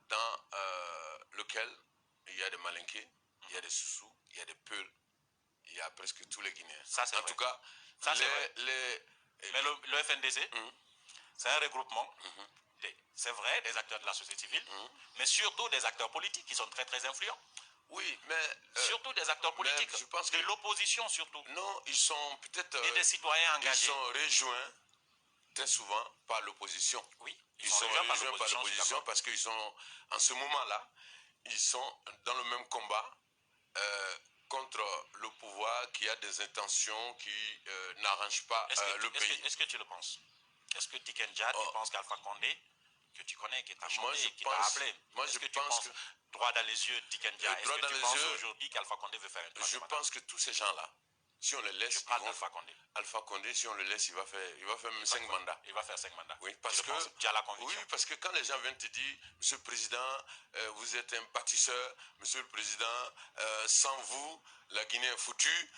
Speaker 2: dans lequel il y a des Malinqués, il y a des Soussous, il y a des Peuls, il y a presque tous les Guinéens.
Speaker 1: Ça, c'est
Speaker 2: en tout cas,
Speaker 1: mais le FNDC, c'est un regroupement, c'est vrai, des acteurs de la société civile, mais surtout des acteurs politiques qui sont très très influents.
Speaker 2: Oui, mais...
Speaker 1: surtout des acteurs politiques,
Speaker 2: je pense
Speaker 1: de l'opposition surtout.
Speaker 2: Non, ils sont peut-être...
Speaker 1: et des citoyens engagés.
Speaker 2: Ils sont rejoints très souvent par l'opposition.
Speaker 1: Oui,
Speaker 2: ils sont rejoints par l'opposition parce qu'ils sont, en ce moment-là, ils sont dans le même combat contre le pouvoir qui a des intentions qui n'arrangent pas le pays.
Speaker 1: Est-ce que tu le penses? Est-ce que Tiken Jah, tu penses qu'Alpha Condé, que tu connais, qui t'a chanté, qui t'a appelé, est-ce que tu penses droit dans les yeux Tiken Jah, est-ce que tu penses aujourd'hui qu'Alpha Condé veut faire un troisième mandat?
Speaker 2: Je pense que tous ces gens-là, si on les laisse, Alpha Condé, si on le laisse, il va faire même 5 mandats.
Speaker 1: Il va faire 5 mandats.
Speaker 2: Oui, parce que
Speaker 1: tu as la conviction.
Speaker 2: Oui, parce que quand les gens viennent te dire, Monsieur le Président, vous êtes un bâtisseur, Monsieur le Président, sans vous, la Guinée est foutue.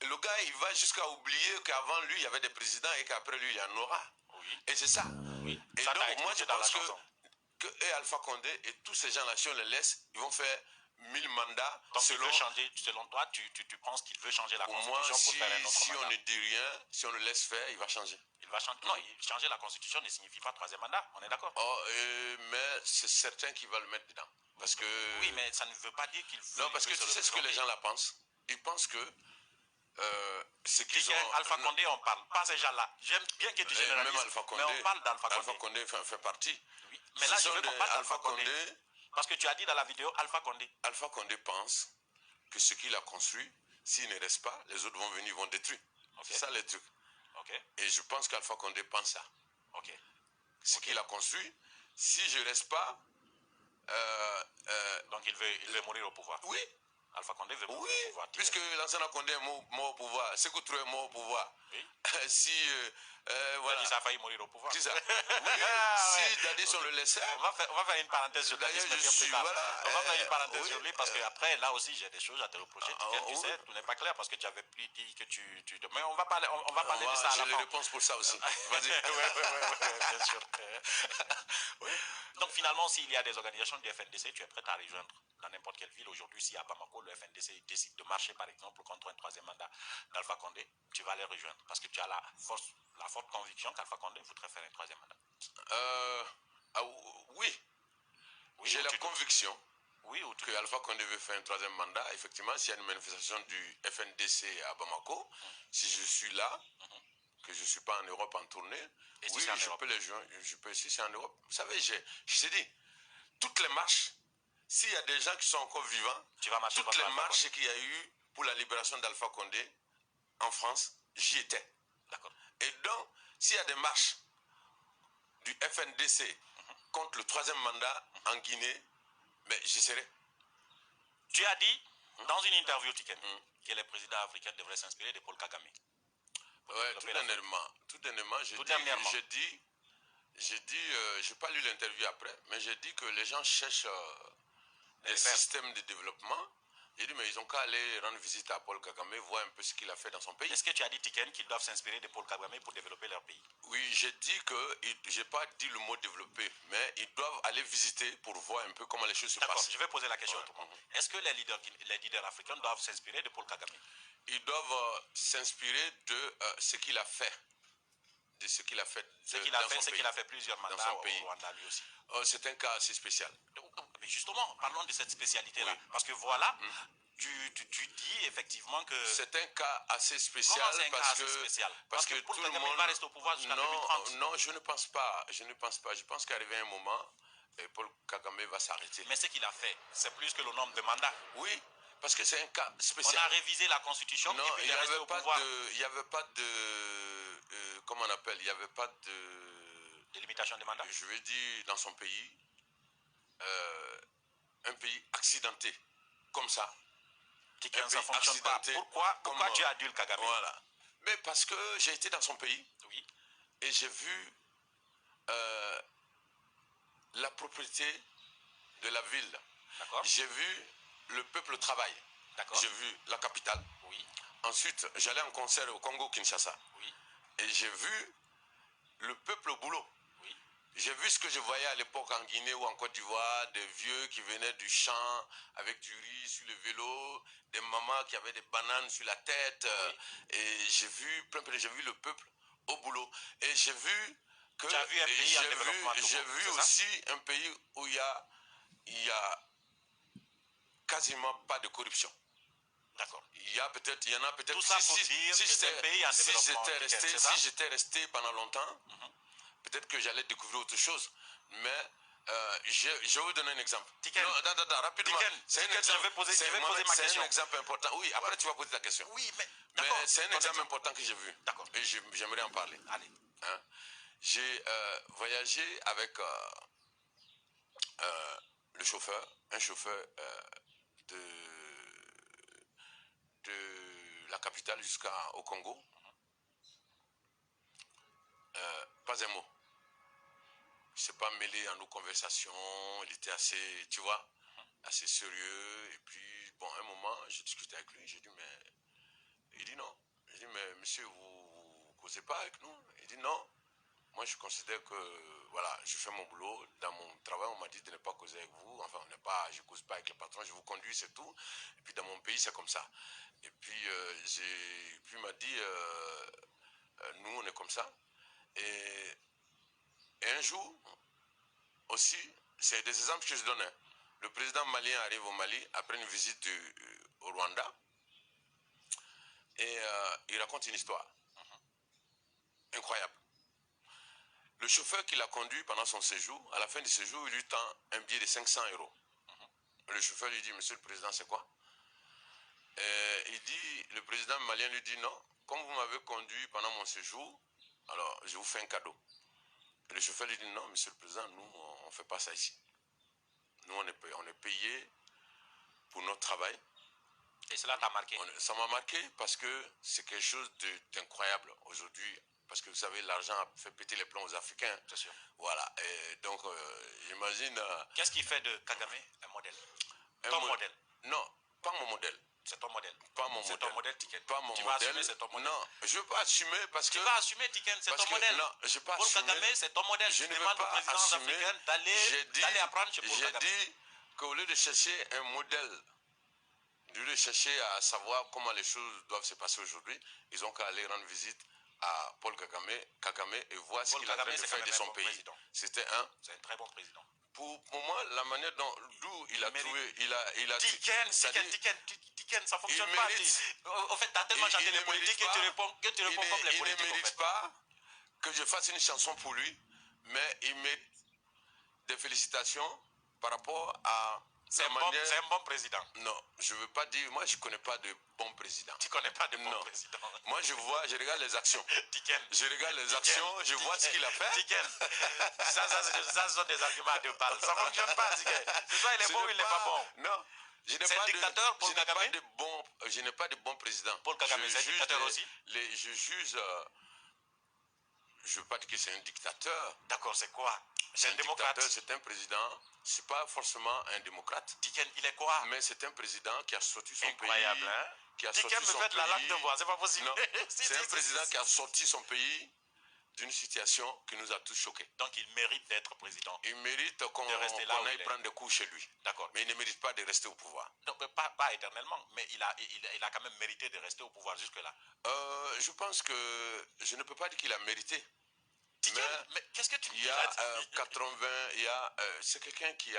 Speaker 2: Le gars, il va jusqu'à oublier qu'avant lui, il y avait des présidents et qu'après lui, il y en aura.
Speaker 1: Oui.
Speaker 2: Et c'est ça.
Speaker 1: Oui.
Speaker 2: Et
Speaker 1: ça
Speaker 2: donc, moi, je pense que Alpha Condé et tous ces gens-là, si on les laisse, ils vont faire 1000 mandats.
Speaker 1: Donc, selon toi, tu penses qu'il veut changer la Constitution pour faire un autre
Speaker 2: si
Speaker 1: mandat?
Speaker 2: On ne dit rien, si on le laisse faire, il va changer.
Speaker 1: Il va changer. Non, changer la Constitution ne signifie pas troisième mandat, on est d'accord?
Speaker 2: Mais c'est certains qui vont le mettre dedans. Parce que...
Speaker 1: Oui, mais ça ne veut pas dire qu'il faut...
Speaker 2: Non, parce que tu sais ce que les gens là pensent. Ils pensent que ce qu'ils ont...
Speaker 1: Alpha Condé, on parle pas ces gens-là. J'aime bien que tu généralises,
Speaker 2: même Alpha Condé,
Speaker 1: mais on parle d'Alpha Condé.
Speaker 2: Alpha Condé fait partie.
Speaker 1: Oui, mais là, je veux qu'on parle d'Alpha Condé. Parce que tu as dit dans la vidéo Alpha Condé.
Speaker 2: Alpha Condé pense que ce qu'il a construit, s'il ne reste pas, les autres vont venir, vont détruire. Okay. C'est ça le truc.
Speaker 1: Okay.
Speaker 2: Et je pense qu'Alpha Condé pense ça.
Speaker 1: Okay.
Speaker 2: Ce qu'il a construit, si je ne reste pas...
Speaker 1: donc il veut mourir au pouvoir.
Speaker 2: Oui.
Speaker 1: Alpha Condé veut mourir au pouvoir.
Speaker 2: Puisque l'ancien Condé est mort au pouvoir, c'est que tu es mort au pouvoir.
Speaker 1: Oui.
Speaker 2: Si... voilà.
Speaker 1: Ça a failli mourir au pouvoir.
Speaker 2: C'est ça. Oui, si Dadis on le laissait.
Speaker 1: On va faire une parenthèse sur Dadis.
Speaker 2: Voilà,
Speaker 1: on va faire une parenthèse sur lui parce qu'après, là aussi, j'ai des choses à te reprocher. Tu sais, tout n'est pas clair parce que tu avais plus dit que tu... Mais on va parler de ça à la fin.
Speaker 2: J'ai les réponses pour ça aussi. Vas-y.
Speaker 1: Oui, bien sûr. Donc finalement, s'il y a des organisations du FNDC, tu es prêt à rejoindre dans n'importe quelle ville. Aujourd'hui, si à Bamako, le FNDC décide de marcher, par exemple, contre un troisième mandat d'Alpha Condé, tu vas les rejoindre parce que tu as la forte conviction qu'Alpha Condé voudrait faire un troisième mandat.
Speaker 2: Oui. J'ai la conviction que Alpha Condé veut faire un troisième mandat. Effectivement, s'il y a une manifestation du FNDC à Bamako, si je suis là, que je ne suis pas en Europe en tournée, oui, je peux les joindre. Si c'est en Europe. Vous savez, je t'ai dit, toutes les marches, s'il y a des gens qui sont encore vivants, toutes les marches qu'il y a eu pour la libération d'Alpha Condé en France, j'y étais.
Speaker 1: D'accord.
Speaker 2: Et donc, s'il y a des marches du FNDC contre le troisième mandat en Guinée, mais j'y serai.
Speaker 1: Tu as dit, dans une interview, Tiken, que les présidents africains devraient s'inspirer de Paul Kagame.
Speaker 2: Oui, tout dernièrement, j'ai dit, j'ai pas lu l'interview après, mais j'ai dit que les gens cherchent des systèmes de développement. J'ai dit, mais ils ont qu'à aller rendre visite à Paul Kagame, voir un peu ce qu'il a fait dans son pays.
Speaker 1: Est-ce que tu as dit, Tiken, qu'ils doivent s'inspirer de Paul Kagame pour développer leur pays?
Speaker 2: Oui, j'ai dit que, j'ai pas dit le mot développer, mais ils doivent aller visiter pour voir un peu comment les choses se passent.
Speaker 1: Je vais poser la question autrement. Est-ce que les leaders africains doivent s'inspirer de Paul Kagame?
Speaker 2: Ils doivent s'inspirer de ce qu'il a fait. De ce qu'il a fait.
Speaker 1: Qu'il a fait plusieurs mandats au Rwanda lui aussi.
Speaker 2: C'est un cas assez spécial.
Speaker 1: Mais justement, parlons de cette spécialité-là. Oui. Parce que voilà, tu dis effectivement que...
Speaker 2: C'est un cas assez spécial.
Speaker 1: Comment c'est un cas assez spécial? Parce que tout le monde va rester au pouvoir jusqu'en 2030.
Speaker 2: Non, je ne pense pas. Je pense qu'arrivé un moment, Paul Kagame va s'arrêter.
Speaker 1: Mais ce qu'il a fait, c'est plus que le nombre de mandats.
Speaker 2: Oui. Parce que c'est un cas spécial.
Speaker 1: On a révisé la Constitution.
Speaker 2: Non, il n'y avait pas de... comment on appelle? Il n'y avait pas de
Speaker 1: limitation des mandats.
Speaker 2: Je veux dire, dans son pays, un pays accidenté, comme ça.
Speaker 1: Ça ne fonctionne pas. Pourquoi tu adules Kagame?
Speaker 2: Voilà. Mais parce que j'ai été dans son pays.
Speaker 1: Oui.
Speaker 2: Et j'ai vu la propriété de la ville.
Speaker 1: D'accord.
Speaker 2: J'ai vu le peuple travaille. J'ai vu la capitale.
Speaker 1: Oui.
Speaker 2: Ensuite, j'allais en concert au Congo-Kinshasa.
Speaker 1: Oui.
Speaker 2: Et j'ai vu le peuple au boulot.
Speaker 1: Oui.
Speaker 2: J'ai vu ce que je voyais à l'époque en Guinée ou en Côte d'Ivoire, des vieux qui venaient du champ avec du riz sur le vélo, des mamans qui avaient des bananes sur la tête. Oui. Et j'ai vu le peuple au boulot. Et j'ai vu que...
Speaker 1: Tu as vu un pays en développement.
Speaker 2: J'ai vu aussi un pays où il y a quasiment pas de corruption.
Speaker 1: D'accord.
Speaker 2: Il y en a peut-être...
Speaker 1: Tout ça pour dire que c'est un pays en développement.
Speaker 2: Si j'étais resté pendant longtemps, peut-être que j'allais découvrir autre chose. Mais Je vais vous donner un exemple.
Speaker 1: Tiken,
Speaker 2: non, rapidement.
Speaker 1: C'est un exemple. Je vais poser ma question.
Speaker 2: C'est un exemple important. Oui, après tu vas poser ta question.
Speaker 1: Oui, mais
Speaker 2: c'est un exemple important que j'ai vu.
Speaker 1: D'accord.
Speaker 2: Et j'aimerais en parler.
Speaker 1: Allez.
Speaker 2: Hein? J'ai voyagé avec le chauffeur, un chauffeur de la capitale jusqu'au Congo. Pas un mot. Il ne s'est pas mêlé à nos conversations. Il était assez, tu vois, assez sérieux. Et puis, bon, à un moment, j'ai discuté avec lui. J'ai dit, mais... Il dit non. J'ai dit, mais monsieur, vous ne causez pas avec nous? Il dit non. Moi, je considère que, voilà, je fais mon boulot. Dans mon travail, on m'a dit de ne pas causer avec vous. Enfin, je ne cause pas avec le patron, je vous conduis, c'est tout. Et puis, dans mon pays, c'est comme ça. Et puis, il m'a dit, nous, on est comme ça. Et un jour, aussi, c'est des exemples que je donne. Hein. Le président malien arrive au Mali après une visite au Rwanda. Et il raconte une histoire. Incroyable. Le chauffeur qui l'a conduit pendant son séjour, à la fin du séjour, il lui tend un billet de 500 €. Le chauffeur lui dit, monsieur le président, c'est quoi? Le président malien lui dit, non, comme vous m'avez conduit pendant mon séjour, alors je vous fais un cadeau. Et le chauffeur lui dit, non, monsieur le président, nous, on ne fait pas ça ici. Nous, on est payé pour notre travail.
Speaker 1: Et cela t'a marqué?
Speaker 2: Ça m'a marqué parce que c'est quelque chose d'incroyable aujourd'hui. Parce que vous savez, l'argent a fait péter les plombs aux Africains.
Speaker 1: C'est sûr.
Speaker 2: Voilà. Et donc, j'imagine...
Speaker 1: Qu'est-ce qui fait de Kagame un modèle? Ton modèle?
Speaker 2: Non, pas mon modèle.
Speaker 1: C'est ton modèle?
Speaker 2: Pas mon modèle.
Speaker 1: C'est ton modèle, Tiken?
Speaker 2: Pas mon
Speaker 1: tu
Speaker 2: modèle.
Speaker 1: Vas assumer, c'est ton modèle?
Speaker 2: Non, je ne veux pas assumer parce que...
Speaker 1: Tu vas assumer, Tiken, c'est ton modèle.
Speaker 2: Non, je ne vais pas
Speaker 1: Paul
Speaker 2: assumer.
Speaker 1: Kagame, c'est ton modèle.
Speaker 2: Je
Speaker 1: tu
Speaker 2: ne
Speaker 1: demandes
Speaker 2: veux
Speaker 1: aux
Speaker 2: pas
Speaker 1: présidents
Speaker 2: assumer.
Speaker 1: africains d'aller apprendre chez Paul Kagame.
Speaker 2: J'ai dit qu'au lieu de chercher un modèle, au lieu de chercher à savoir comment les choses doivent se passer aujourd'hui, ils ont qu'à aller rendre visite à Paul Kagame et voir ce qu'il a fait de faire de son pays. C'est un
Speaker 1: très bon président.
Speaker 2: Pour moi, la manière d'où il a trouvé, il a
Speaker 1: Tiken, ça fonctionne pas. En fait, tu as tellement chanté les politiques que tu réponds comme les politiques.
Speaker 2: Il ne mérite pas que je fasse une chanson pour lui, mais il mérite des félicitations par rapport à...
Speaker 1: C'est un bon président.
Speaker 2: Non, je ne veux pas dire... Moi, je ne connais pas de bons présidents.
Speaker 1: Tu ne connais pas de bons présidents?
Speaker 2: Moi, je regarde les actions. Je regarde les actions, je vois ce qu'il a fait.
Speaker 1: Tiken, ça sont des arguments à deux balles. Ça ne fonctionne pas, Tiken. C'est soit il est bon ou il n'est pas bon.
Speaker 2: Non.
Speaker 1: C'est un dictateur, Paul Kagame?
Speaker 2: Je n'ai pas de bons présidents.
Speaker 1: Paul Kagame, c'est un dictateur aussi?
Speaker 2: Je juge... Je ne veux pas dire que c'est un dictateur.
Speaker 1: D'accord, c'est quoi? C'est un démocrate.
Speaker 2: C'est un président. C'est pas forcément un démocrate.
Speaker 1: Tiken, il est quoi?
Speaker 2: Mais c'est un président qui a sorti son
Speaker 1: Incroyable,
Speaker 2: pays.
Speaker 1: Hein?
Speaker 2: Qui a
Speaker 1: Tiken
Speaker 2: sorti
Speaker 1: me fait de la langue de bois, c'est pas possible.
Speaker 2: C'est un président qui a sorti son pays d'une situation qui nous a tous choqués.
Speaker 1: Donc il mérite d'être président.
Speaker 2: Il mérite qu'on aille prendre des coups chez lui.
Speaker 1: D'accord.
Speaker 2: Mais il ne mérite pas de rester au pouvoir.
Speaker 1: Non, mais pas éternellement, mais il a quand même mérité de rester au pouvoir jusque-là.
Speaker 2: Je pense que je ne peux pas dire qu'il a mérité.
Speaker 1: Mais qu'est-ce que tu dis?
Speaker 2: Il y a 80, c'est quelqu'un qui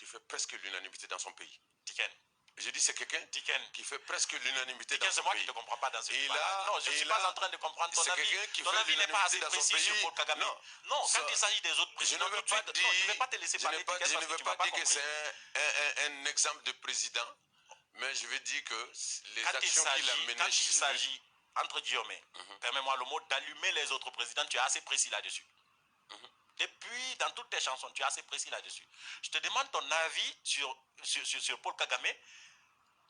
Speaker 2: fait presque l'unanimité dans son pays.
Speaker 1: Tiken.
Speaker 2: J'ai dit c'est quelqu'un qui fait presque l'unanimité dans son pays.
Speaker 1: C'est moi qui ne te comprends pas dans ce débat. Non, je ne suis pas en train de comprendre ton avis. Ton avis n'est pas assez précis sur Paul Kagame. Non, quand il s'agit des autres présidents, je ne vais pas te laisser parler.
Speaker 2: Je ne veux pas dire que c'est un exemple de président, mais je veux dire que les actions qu'il a menées...
Speaker 1: Quand il s'agit, entre guillemets, permets-moi le mot, d'allumer les autres présidents, tu es assez précis là-dessus. Depuis, dans toutes tes chansons, tu es assez précis là-dessus. Je te demande ton avis sur Paul Kagame.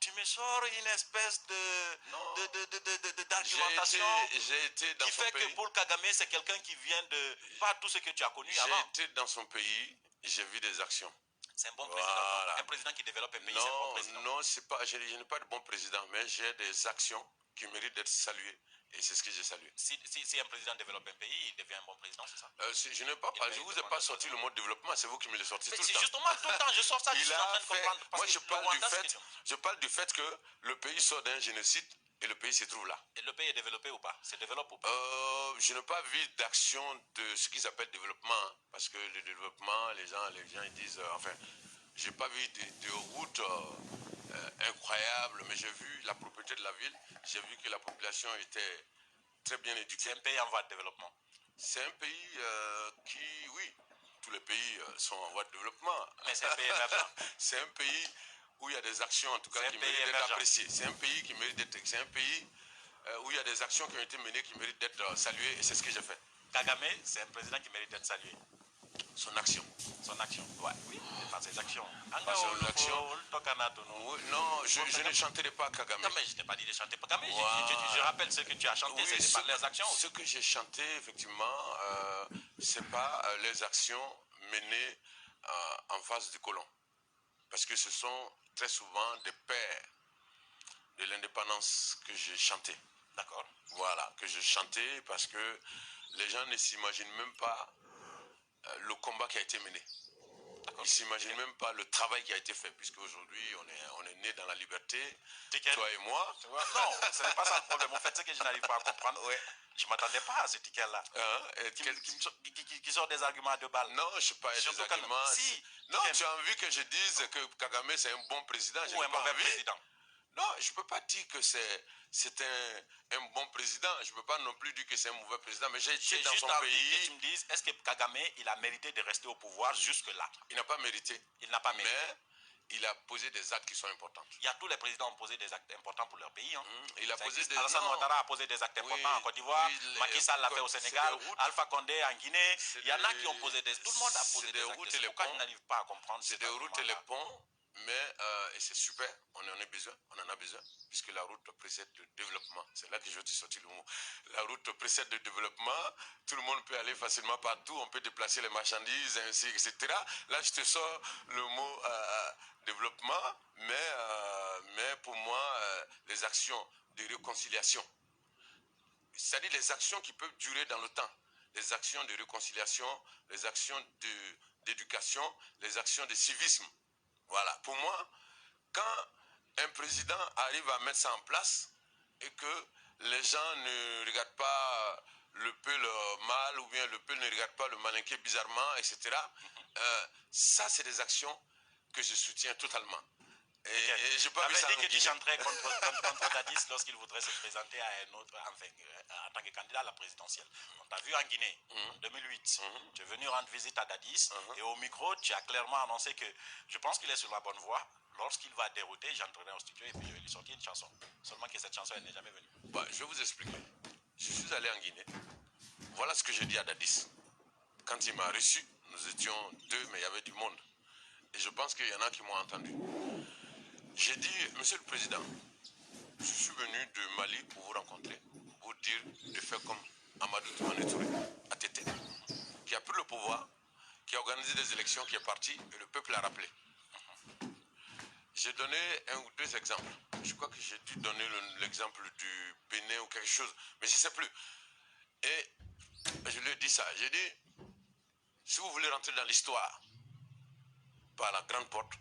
Speaker 1: Tu me sors une espèce d'argumentation
Speaker 2: qui
Speaker 1: fait que Paul Kagame, c'est quelqu'un qui vient de... Pas tout ce que tu as connu avant.
Speaker 2: J'ai été dans son pays, j'ai vu des actions.
Speaker 1: C'est un bon président. Voilà. Un président qui développe un pays, c'est un bon président.
Speaker 2: Non, je n'ai pas de bon président, mais j'ai des actions qui méritent d'être saluées. Et c'est ce que j'ai salué.
Speaker 1: Si un président développe un pays, il devient un bon président, c'est ça?
Speaker 2: Je ne vous ai pas sorti le mot développement, c'est vous qui me le sortez tout le temps.
Speaker 1: Justement, tout le temps, je sors ça, je suis en train de comprendre.
Speaker 2: Moi, je parle du fait que le pays sort d'un génocide et le pays se trouve là.
Speaker 1: Et le pays est développé ou pas? C'est développé ou pas?
Speaker 2: Je n'ai pas vu d'action de ce qu'ils appellent développement. Parce que le développement, les gens ils disent... je n'ai pas vu de routes incroyables, mais j'ai vu la propriété de la ville. J'ai vu que la population était très bien éduquée.
Speaker 1: C'est un pays en voie de développement.
Speaker 2: C'est un pays qui, oui, tous les pays sont en voie de développement.
Speaker 1: Mais c'est un pays émergent.
Speaker 2: C'est un pays où il y a des actions, en tout cas, qui méritent d'être appréciées. C'est un pays qui mérite d'être... C'est un pays où il y a des actions qui ont été menées qui méritent d'être saluées, et c'est ce que j'ai fait.
Speaker 1: Kagame, c'est un président qui mérite d'être salué.
Speaker 2: Son action.
Speaker 1: Son action, ouais, oui, par ses actions.
Speaker 2: Par son action. Oui, non, je ne chanterai pas Kagame.
Speaker 1: Non, mais je t'ai pas dit de chanter Kagame. Je rappelle ce que tu as chanté, oui, c'est par les actions.
Speaker 2: Ce que j'ai chanté, effectivement, c'est pas les actions menées en face du colon. Parce que ce sont très souvent des pères de l'indépendance que j'ai chanté.
Speaker 1: D'accord.
Speaker 2: Voilà, que j'ai chanté parce que les gens ne s'imaginent même pas le combat qui a été mené. Ils ne s'imaginent même pas le travail qui a été fait, puisque aujourd'hui on est né dans la liberté, toi et moi.
Speaker 1: Non, ce n'est pas ça le problème. En fait, ce que je n'arrive pas à comprendre, ouais, je ne m'attendais pas à ce ticket-là. Qui sort des arguments de balle.
Speaker 2: Non, je ne sais pas, des arguments. Si, non, tu as envie que je dise que Kagame c'est un bon président.
Speaker 1: Ou un mauvais président.
Speaker 2: Non, je ne peux pas dire que c'est un bon président. Je ne peux pas non plus dire que c'est un mauvais président. Mais j'ai été dans son pays.
Speaker 1: Que tu me dises, est-ce que Kagame, il a mérité de rester au pouvoir jusque-là?
Speaker 2: Il n'a pas mérité.
Speaker 1: Il n'a pas mérité.
Speaker 2: Mais il a posé des actes qui sont importants.
Speaker 1: Il y a tous les présidents ont posé des actes importants pour leur pays. Hein.
Speaker 2: Il a posé des...
Speaker 1: Alassane Ouattara a posé des actes importants en Côte d'Ivoire. Macky Sall l'a fait au Sénégal. Alpha Condé en Guinée. Il y en a qui ont posé des... Tout le monde a posé des actes. Pourquoi je n'arrive pas à comprendre?
Speaker 2: C'est des routes et les ponts. Mais et c'est super, on en a besoin, puisque la route précède le développement. C'est là que je vais te sortir le mot. La route précède le développement, tout le monde peut aller facilement partout, on peut déplacer les marchandises, ainsi, etc. Là, je te sors le mot développement, mais pour moi, les actions de réconciliation, c'est-à-dire les actions qui peuvent durer dans le temps, les actions de réconciliation, les actions d'éducation, les actions de civisme. Voilà, pour moi, quand un président arrive à mettre ça en place et que les gens ne regardent pas le peul mal ou bien le peul ne regarde pas le malinqué bizarrement, etc., ça, c'est des actions que je soutiens totalement. Et je peux
Speaker 1: dit que tu chanterais contre Dadis lorsqu'il voudrait se présenter à un autre, enfin, en tant que candidat à la présidentielle. On t'a vu en Guinée en 2008. Tu es venu rendre visite à Dadis et au micro, tu as clairement annoncé que je pense qu'il est sur la bonne voie. Lorsqu'il va dérouter, j'entrerai au studio et puis je vais lui sortir une chanson. Seulement que cette chanson, elle n'est jamais venue.
Speaker 2: Bah, je vais vous expliquer. Je suis allé en Guinée. Voilà ce que j'ai dit à Dadis. Quand il m'a reçu, nous étions deux, mais il y avait du monde. Et je pense qu'il y en a qui m'ont entendu. J'ai dit, Monsieur le Président, je suis venu de Mali pour vous rencontrer, pour dire de faire comme Amadou Toumani Touré, à Tété, qui a pris le pouvoir, qui a organisé des élections, qui est parti, et le peuple l'a rappelé. J'ai donné un ou deux exemples. Je crois que j'ai dû donner l'exemple du Bénin ou quelque chose, mais je ne sais plus. Et je lui ai dit ça. J'ai dit, si vous voulez rentrer dans l'histoire, par la grande porte,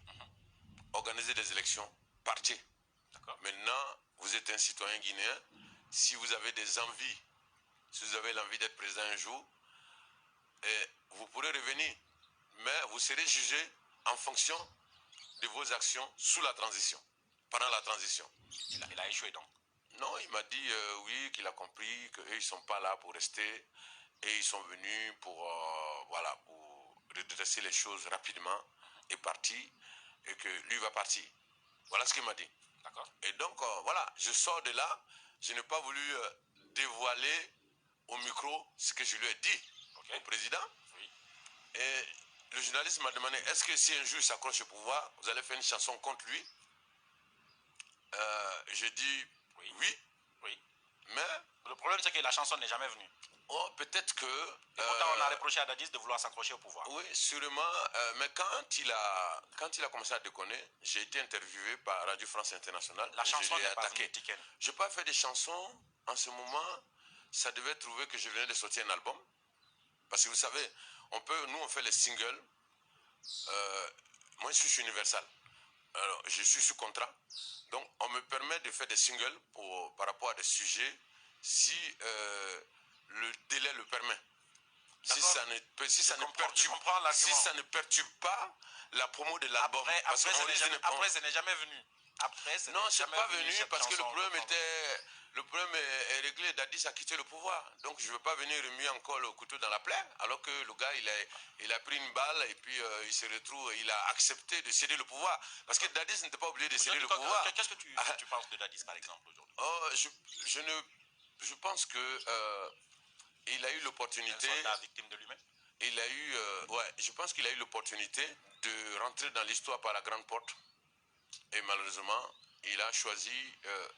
Speaker 2: organiser des élections, partez. Maintenant, vous êtes un citoyen guinéen. Si vous avez des envies, si vous avez l'envie d'être président un jour, vous pourrez revenir. Mais vous serez jugé en fonction de vos actions sous la transition, pendant la transition.
Speaker 1: Il a échoué donc?
Speaker 2: Non, il m'a dit oui, qu'il a compris qu'eux, ils ne sont pas là pour rester et ils sont venus pour, voilà, pour redresser les choses rapidement et partir et que lui va partir. Voilà ce qu'il m'a dit.
Speaker 1: D'accord.
Speaker 2: Et donc, voilà, je sors de là. Je n'ai pas voulu dévoiler au micro ce que je lui ai dit au président.
Speaker 1: Oui.
Speaker 2: Et le journaliste m'a demandé, est-ce que si un jour il s'accroche au pouvoir, vous allez faire une chanson contre lui? J'ai dit oui.
Speaker 1: Oui.
Speaker 2: Mais
Speaker 1: le problème, c'est que la chanson n'est jamais venue.
Speaker 2: Oh, peut-être que...
Speaker 1: Et pourtant, on a reproché à Dadis de vouloir s'accrocher au pouvoir.
Speaker 2: Oui, sûrement. Mais quand il a commencé à déconner, j'ai été interviewé par Radio France Internationale.
Speaker 1: La chanson n'est pas venue.
Speaker 2: Je n'ai pas fait des chansons. En ce moment, ça devait trouver que je venais de sortir un album. Parce que vous savez, nous, on fait les singles. Moi, je suis Universal. Alors, je suis sous contrat. Donc, on me permet de faire des singles par rapport à des sujets si le délai le permet. Si ça ne perturbe pas la promo de l'album.
Speaker 1: Après, ce n'est jamais venu.
Speaker 2: Non, ce n'est pas venu parce que le problème est réglé. Dadis Idriss a quitté le pouvoir. Donc je ne veux pas venir remuer encore le couteau dans la plaie, alors que le gars, il a pris une balle et puis il se retrouve, il a accepté de céder le pouvoir. Parce que Dadis n'était pas obligé de céder le pouvoir.
Speaker 1: Qu'est-ce que tu penses de Dadis, par exemple, aujourd'hui?
Speaker 2: Je pense que il a eu l'opportunité...
Speaker 1: Un soldat victime de lui-même?
Speaker 2: Il a eu, je pense qu'il a eu l'opportunité de rentrer dans l'histoire par la grande porte. Et malheureusement, il a choisi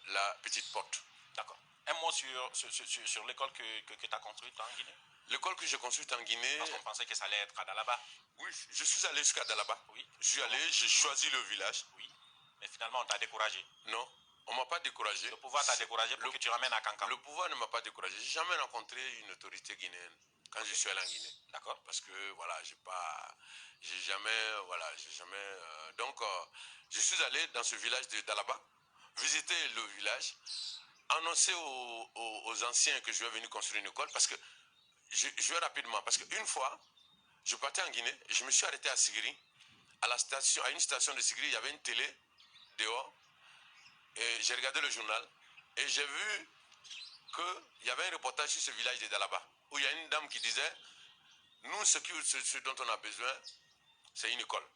Speaker 2: la petite porte.
Speaker 1: D'accord. Un mot sur l'école que tu as construite en Guinée?
Speaker 2: L'école que j'ai construite en Guinée...
Speaker 1: Parce qu'on pensait que ça allait être à Dalaba.
Speaker 2: Oui, je suis allé jusqu'à Dalaba.
Speaker 1: Oui.
Speaker 2: Je suis allé, j'ai choisi le village.
Speaker 1: Oui. Mais finalement, on t'a découragé.
Speaker 2: Non, on ne m'a pas découragé.
Speaker 1: Le pouvoir t'a découragé pour que tu ramènes à Kankan.
Speaker 2: Le pouvoir ne m'a pas découragé. J'ai jamais rencontré une autorité guinéenne quand je suis allé en Guinée.
Speaker 1: D'accord.
Speaker 2: Parce que, voilà, j'ai jamais, donc, je suis allé dans ce village de Dalaba, visiter le village, annoncer aux anciens que je vais venir construire une école, parce que, je vais rapidement, parce qu'une fois, je partais en Guinée, je me suis arrêté à Sigiri, à une station de Sigiri, il y avait une télé dehors, et j'ai regardé le journal, et j'ai vu qu'il y avait un reportage sur ce village de Dalaba, où il y a une dame qui disait, nous, ce dont on a besoin, c'est une école.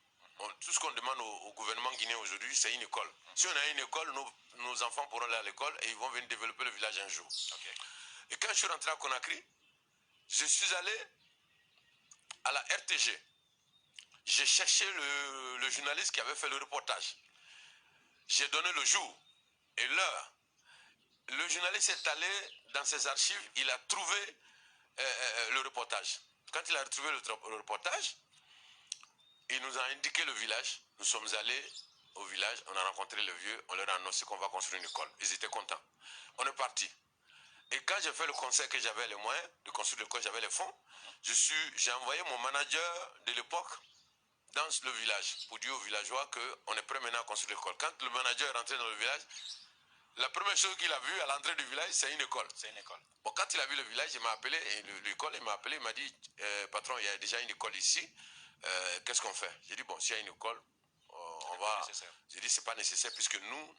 Speaker 2: Tout ce qu'on demande au gouvernement guinéen aujourd'hui, c'est une école. Si on a une école, nos enfants pourront aller à l'école et ils vont venir développer le village un jour. Okay. Et quand je suis rentré à Conakry, je suis allé à la RTG. J'ai cherché le journaliste qui avait fait le reportage. J'ai donné le jour et l'heure. Le journaliste est allé dans ses archives, il a trouvé le reportage. Quand il a retrouvé le reportage, il nous a indiqué le village. Nous sommes allés au village, on a rencontré les vieux, on leur a annoncé qu'on va construire une école. Ils étaient contents. On est parti. Et quand j'ai fait le conseil que j'avais les moyens de construire l'école, j'avais les fonds, j'ai envoyé mon manager de l'époque dans le village pour dire aux villageois qu'on est prêt maintenant à construire l'école. Quand le manager est rentré dans le village, la première chose qu'il a vue à l'entrée du village, c'est une école.
Speaker 1: C'est une école.
Speaker 2: Bon, quand il a vu le village, il m'a appelé, et l'école, il m'a appelé, il m'a dit, patron, il y a déjà une école ici, qu'est-ce qu'on fait? J'ai dit, bon, s'il y a une école, on va... J'ai dit, c'est pas nécessaire, puisque nous,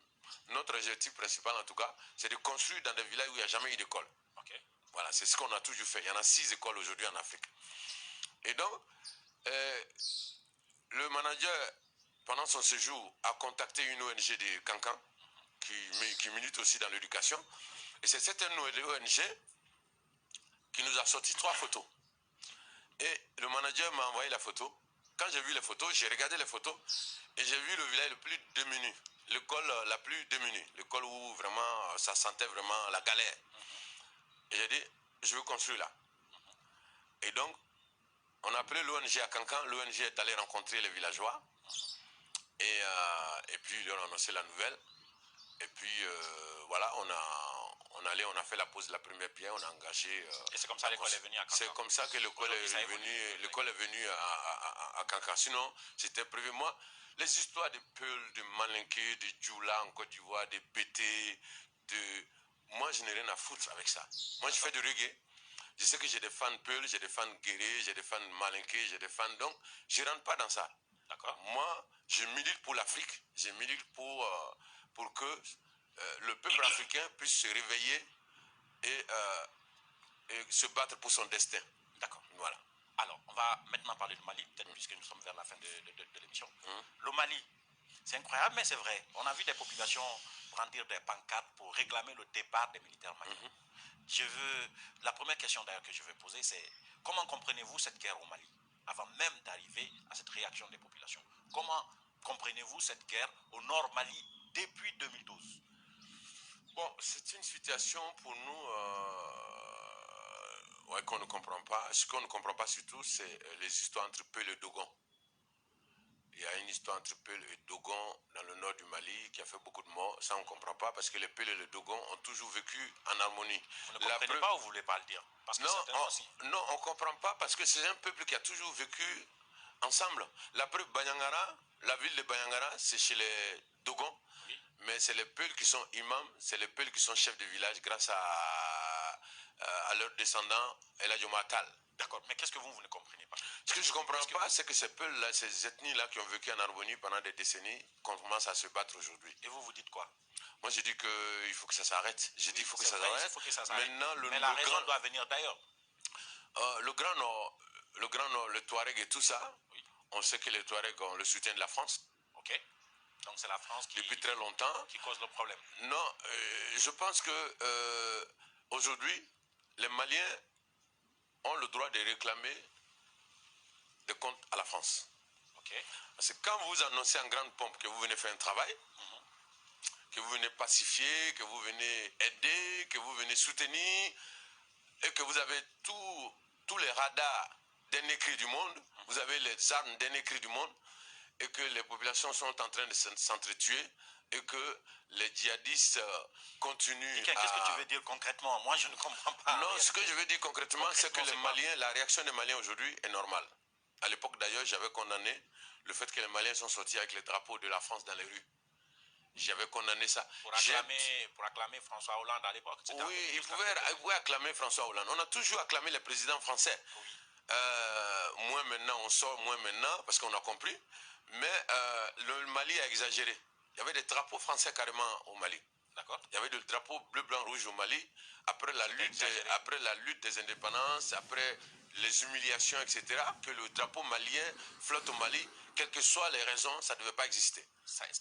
Speaker 2: notre objectif principal en tout cas, c'est de construire dans des villages où il n'y a jamais eu d'école.
Speaker 1: Okay.
Speaker 2: Voilà, c'est ce qu'on a toujours fait. Il y en a 6 écoles aujourd'hui en Afrique. Et donc, le manager, pendant son séjour, a contacté une ONG de Kankan, qui milite aussi dans l'éducation. Et c'est cette ONG qui nous a sorti 3 photos. Et le manager m'a envoyé la photo. Quand j'ai vu les photos, j'ai regardé les photos et j'ai vu le village le plus démuni, l'école la plus démunie, l'école où vraiment ça sentait vraiment la galère. Et j'ai dit, je veux construire là. Et donc, on a appelé l'ONG à Kankan, l'ONG est allée rencontrer les villageois et puis ils leur ont annoncé la nouvelle. Et puis voilà, on a fait la pose de la première pierre, on a engagé...
Speaker 1: et c'est comme ça que l'école est venue à Kankan.
Speaker 2: C'est comme ça que l'école est venue à Kankan. Sinon, c'était prévu. Moi, les histoires de Peul, de Malinké, de Djoula en Côte d'Ivoire, de Bété, moi, je n'ai rien à foutre avec ça. Moi, je fais du reggae. Je sais que j'ai des fans Peul, j'ai des fans Guéré, j'ai des fans Malinké, j'ai des fans... Donc, je ne rentre pas dans ça.
Speaker 1: D'accord.
Speaker 2: Moi, je milite pour l'Afrique. Je milite pour que le peuple africain puisse se réveiller et se battre pour son destin.
Speaker 1: D'accord. Voilà. Alors, on va maintenant parler du Mali, peut-être puisque nous sommes vers la fin de l'émission. Le Mali, c'est incroyable, mais c'est vrai. On a vu des populations brandir des pancartes pour réclamer le départ des militaires maliens. La première question d'ailleurs que je vais poser, c'est comment comprenez-vous cette guerre au Mali, avant même d'arriver à cette réaction des populations? Comment comprenez-vous cette guerre au nord Mali depuis 2012?
Speaker 2: Bon, c'est une situation pour nous qu'on ne comprend pas. Ce qu'on ne comprend pas surtout, c'est les histoires entre Peul et Dogon. Il y a une histoire entre Peul et Dogon dans le nord du Mali qui a fait beaucoup de morts. Ça, on ne comprend pas parce que les Peul et les Dogon ont toujours vécu en harmonie.
Speaker 1: Vous ne comprenez pas ou vous ne voulez pas le dire? Parce que
Speaker 2: non, on ne comprend pas parce que c'est un peuple qui a toujours vécu ensemble. La preuve, Banyangara, la ville de Banyangara, c'est chez les Dogon. Oui. Mais c'est les Peuls qui sont imams, c'est les Peuls qui sont chefs de village grâce à leurs descendants, El Hadji Omar Tall.
Speaker 1: D'accord, mais qu'est-ce que vous ne comprenez pas?
Speaker 2: Ce que je ne comprends pas, c'est que ces Peuls-là, ces ethnies-là qui ont vécu en harmonie pendant des décennies, commencent à se battre aujourd'hui.
Speaker 1: Et vous dites quoi?
Speaker 2: Moi, j'ai dit qu'il faut que ça s'arrête. J'ai dit qu'il faut que ça s'arrête.
Speaker 1: Maintenant, mais la raison doit venir d'ailleurs.
Speaker 2: Le Grand Nord, le Touareg et tout ça, oui. On sait que les Touaregs ont le soutien de la France.
Speaker 1: Ok. Donc c'est la France qui,
Speaker 2: depuis très longtemps,
Speaker 1: qui cause le problème.
Speaker 2: Non, je pense que aujourd'hui, les Maliens ont le droit de réclamer des comptes à la France.
Speaker 1: Okay.
Speaker 2: Parce que quand vous annoncez en grande pompe que vous venez faire un travail, que vous venez pacifier, que vous venez aider, que vous venez soutenir, et que vous avez tous les radars d'un écrit du monde, vous avez les armes d'un écrit du monde, et que les populations sont en train de s'entretuer, et que les djihadistes continuent
Speaker 1: à... Qu'est-ce que tu veux dire concrètement? Moi, je ne comprends pas.
Speaker 2: Non, ce que je veux dire concrètement, c'est que les Maliens, la réaction des Maliens aujourd'hui est normale. À l'époque, d'ailleurs, j'avais condamné le fait que les Maliens sont sortis avec les drapeaux de la France dans les rues. J'avais condamné ça.
Speaker 1: Pour acclamer François Hollande à l'époque.
Speaker 2: Oui, ils pouvaient acclamer François Hollande. On a toujours acclamé les présidents français. Oui. Moins maintenant, on sort moins maintenant, parce qu'on a compris. Mais le Mali a exagéré. Il y avait des drapeaux français carrément au Mali.
Speaker 1: D'accord.
Speaker 2: Il y avait des drapeaux bleu, blanc, rouge au Mali. Après la lutte des indépendances, après les humiliations, etc., que le drapeau malien flotte au Mali, quelles que soient les raisons, ça ne devait pas exister.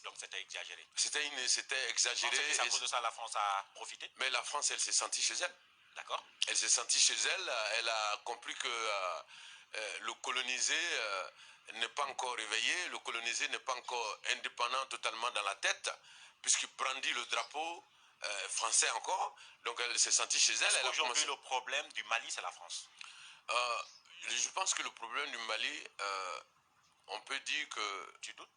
Speaker 1: Donc c'était exagéré.
Speaker 2: C'était exagéré.
Speaker 1: C'est à cause de ça la France a profité.
Speaker 2: Mais la France, elle s'est sentie chez elle.
Speaker 1: D'accord.
Speaker 2: Elle s'est sentie chez elle. Elle a compris que le colonisé n'est pas encore réveillé. Le colonisé n'est pas encore indépendant totalement dans la tête, puisqu'il brandit le drapeau français encore. Donc elle s'est sentie chez elle.
Speaker 1: Aujourd'hui, le problème du Mali, c'est la France.
Speaker 2: Je pense que le problème du Mali, on peut dire que...
Speaker 1: Tu doutes?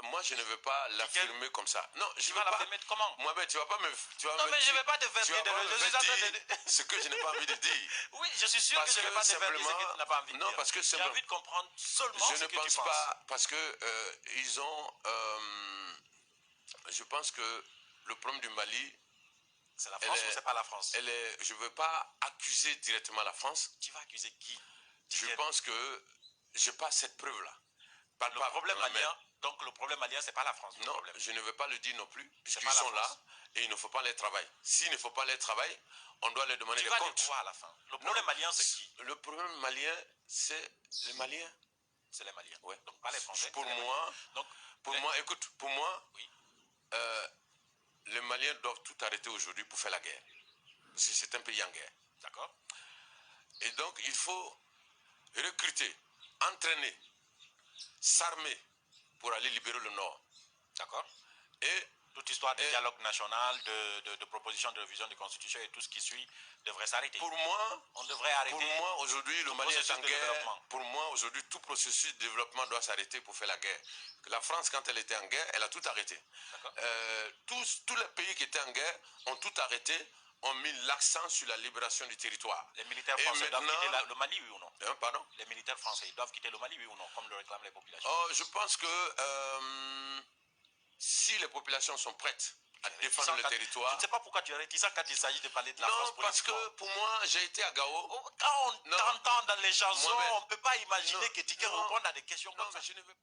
Speaker 2: Moi, je ne veux pas l'affirmer comme ça. Non, je
Speaker 1: vais l'affirmer comment?
Speaker 2: Moi, ben, tu vas pas me...
Speaker 1: non, mais je ne vais pas te faire dire
Speaker 2: ce que je n'ai pas envie de dire.
Speaker 1: Oui, je suis sûr que je ne vais pas te faire dire ce que tu n'as pas envie de dire.
Speaker 2: Non, parce que
Speaker 1: j'ai envie de comprendre seulement
Speaker 2: ce que tu penses. Je ne pense pas, parce que ils ont... je pense que le problème du Mali...
Speaker 1: C'est la France ou c'est pas la France?
Speaker 2: Je ne veux pas accuser directement la France.
Speaker 1: Tu vas accuser qui?
Speaker 2: Je pense que je n'ai pas cette preuve-là.
Speaker 1: Le problème malien, donc le problème malien, c'est pas la France.
Speaker 2: Non, je ne veux pas le dire non plus, puisqu'ils sont là et il ne faut pas les travailler. S'il ne faut pas les travailler, on doit leur demander des comptes.
Speaker 1: Tu vas quoi à la fin? Le problème malien, c'est qui?
Speaker 2: Le problème malien, c'est les Maliens.
Speaker 1: C'est les Maliens.
Speaker 2: Ouais.
Speaker 1: Donc pas les Français.
Speaker 2: Pour moi, écoute, pour moi, oui. Les Maliens doivent tout arrêter aujourd'hui pour faire la guerre. Parce que c'est un pays en guerre.
Speaker 1: D'accord.
Speaker 2: Et donc, il faut recruter, entraîner, s'armer pour aller libérer le Nord.
Speaker 1: D'accord.
Speaker 2: Et
Speaker 1: toute histoire de dialogue national, de proposition de révision de la Constitution et tout ce qui suit devrait s'arrêter.
Speaker 2: Pour moi,
Speaker 1: on devrait arrêter.
Speaker 2: Pour moi, aujourd'hui, le Mali est en guerre. Pour moi, aujourd'hui, tout processus de développement doit s'arrêter pour faire la guerre. La France, quand elle était en guerre, elle a tout arrêté. Tous les pays qui étaient en guerre ont tout arrêté, ont mis l'accent sur la libération du territoire.
Speaker 1: Les militaires français doivent quitter le Mali, oui ou non?
Speaker 2: Pardon?
Speaker 1: Les militaires français, ils doivent quitter le Mali, oui ou non, comme le réclament les populations?
Speaker 2: Je pense que si les populations sont prêtes à défendre le territoire...
Speaker 1: Je ne sais pas pourquoi tu es réticent quand il s'agit de parler de la France
Speaker 2: politiquement. Non, parce que pour moi, j'ai été à Gao.
Speaker 1: Quand on t'entend dans les chansons, on ne peut pas imaginer que tu répondes à des questions comme ça.
Speaker 2: Je ne veux...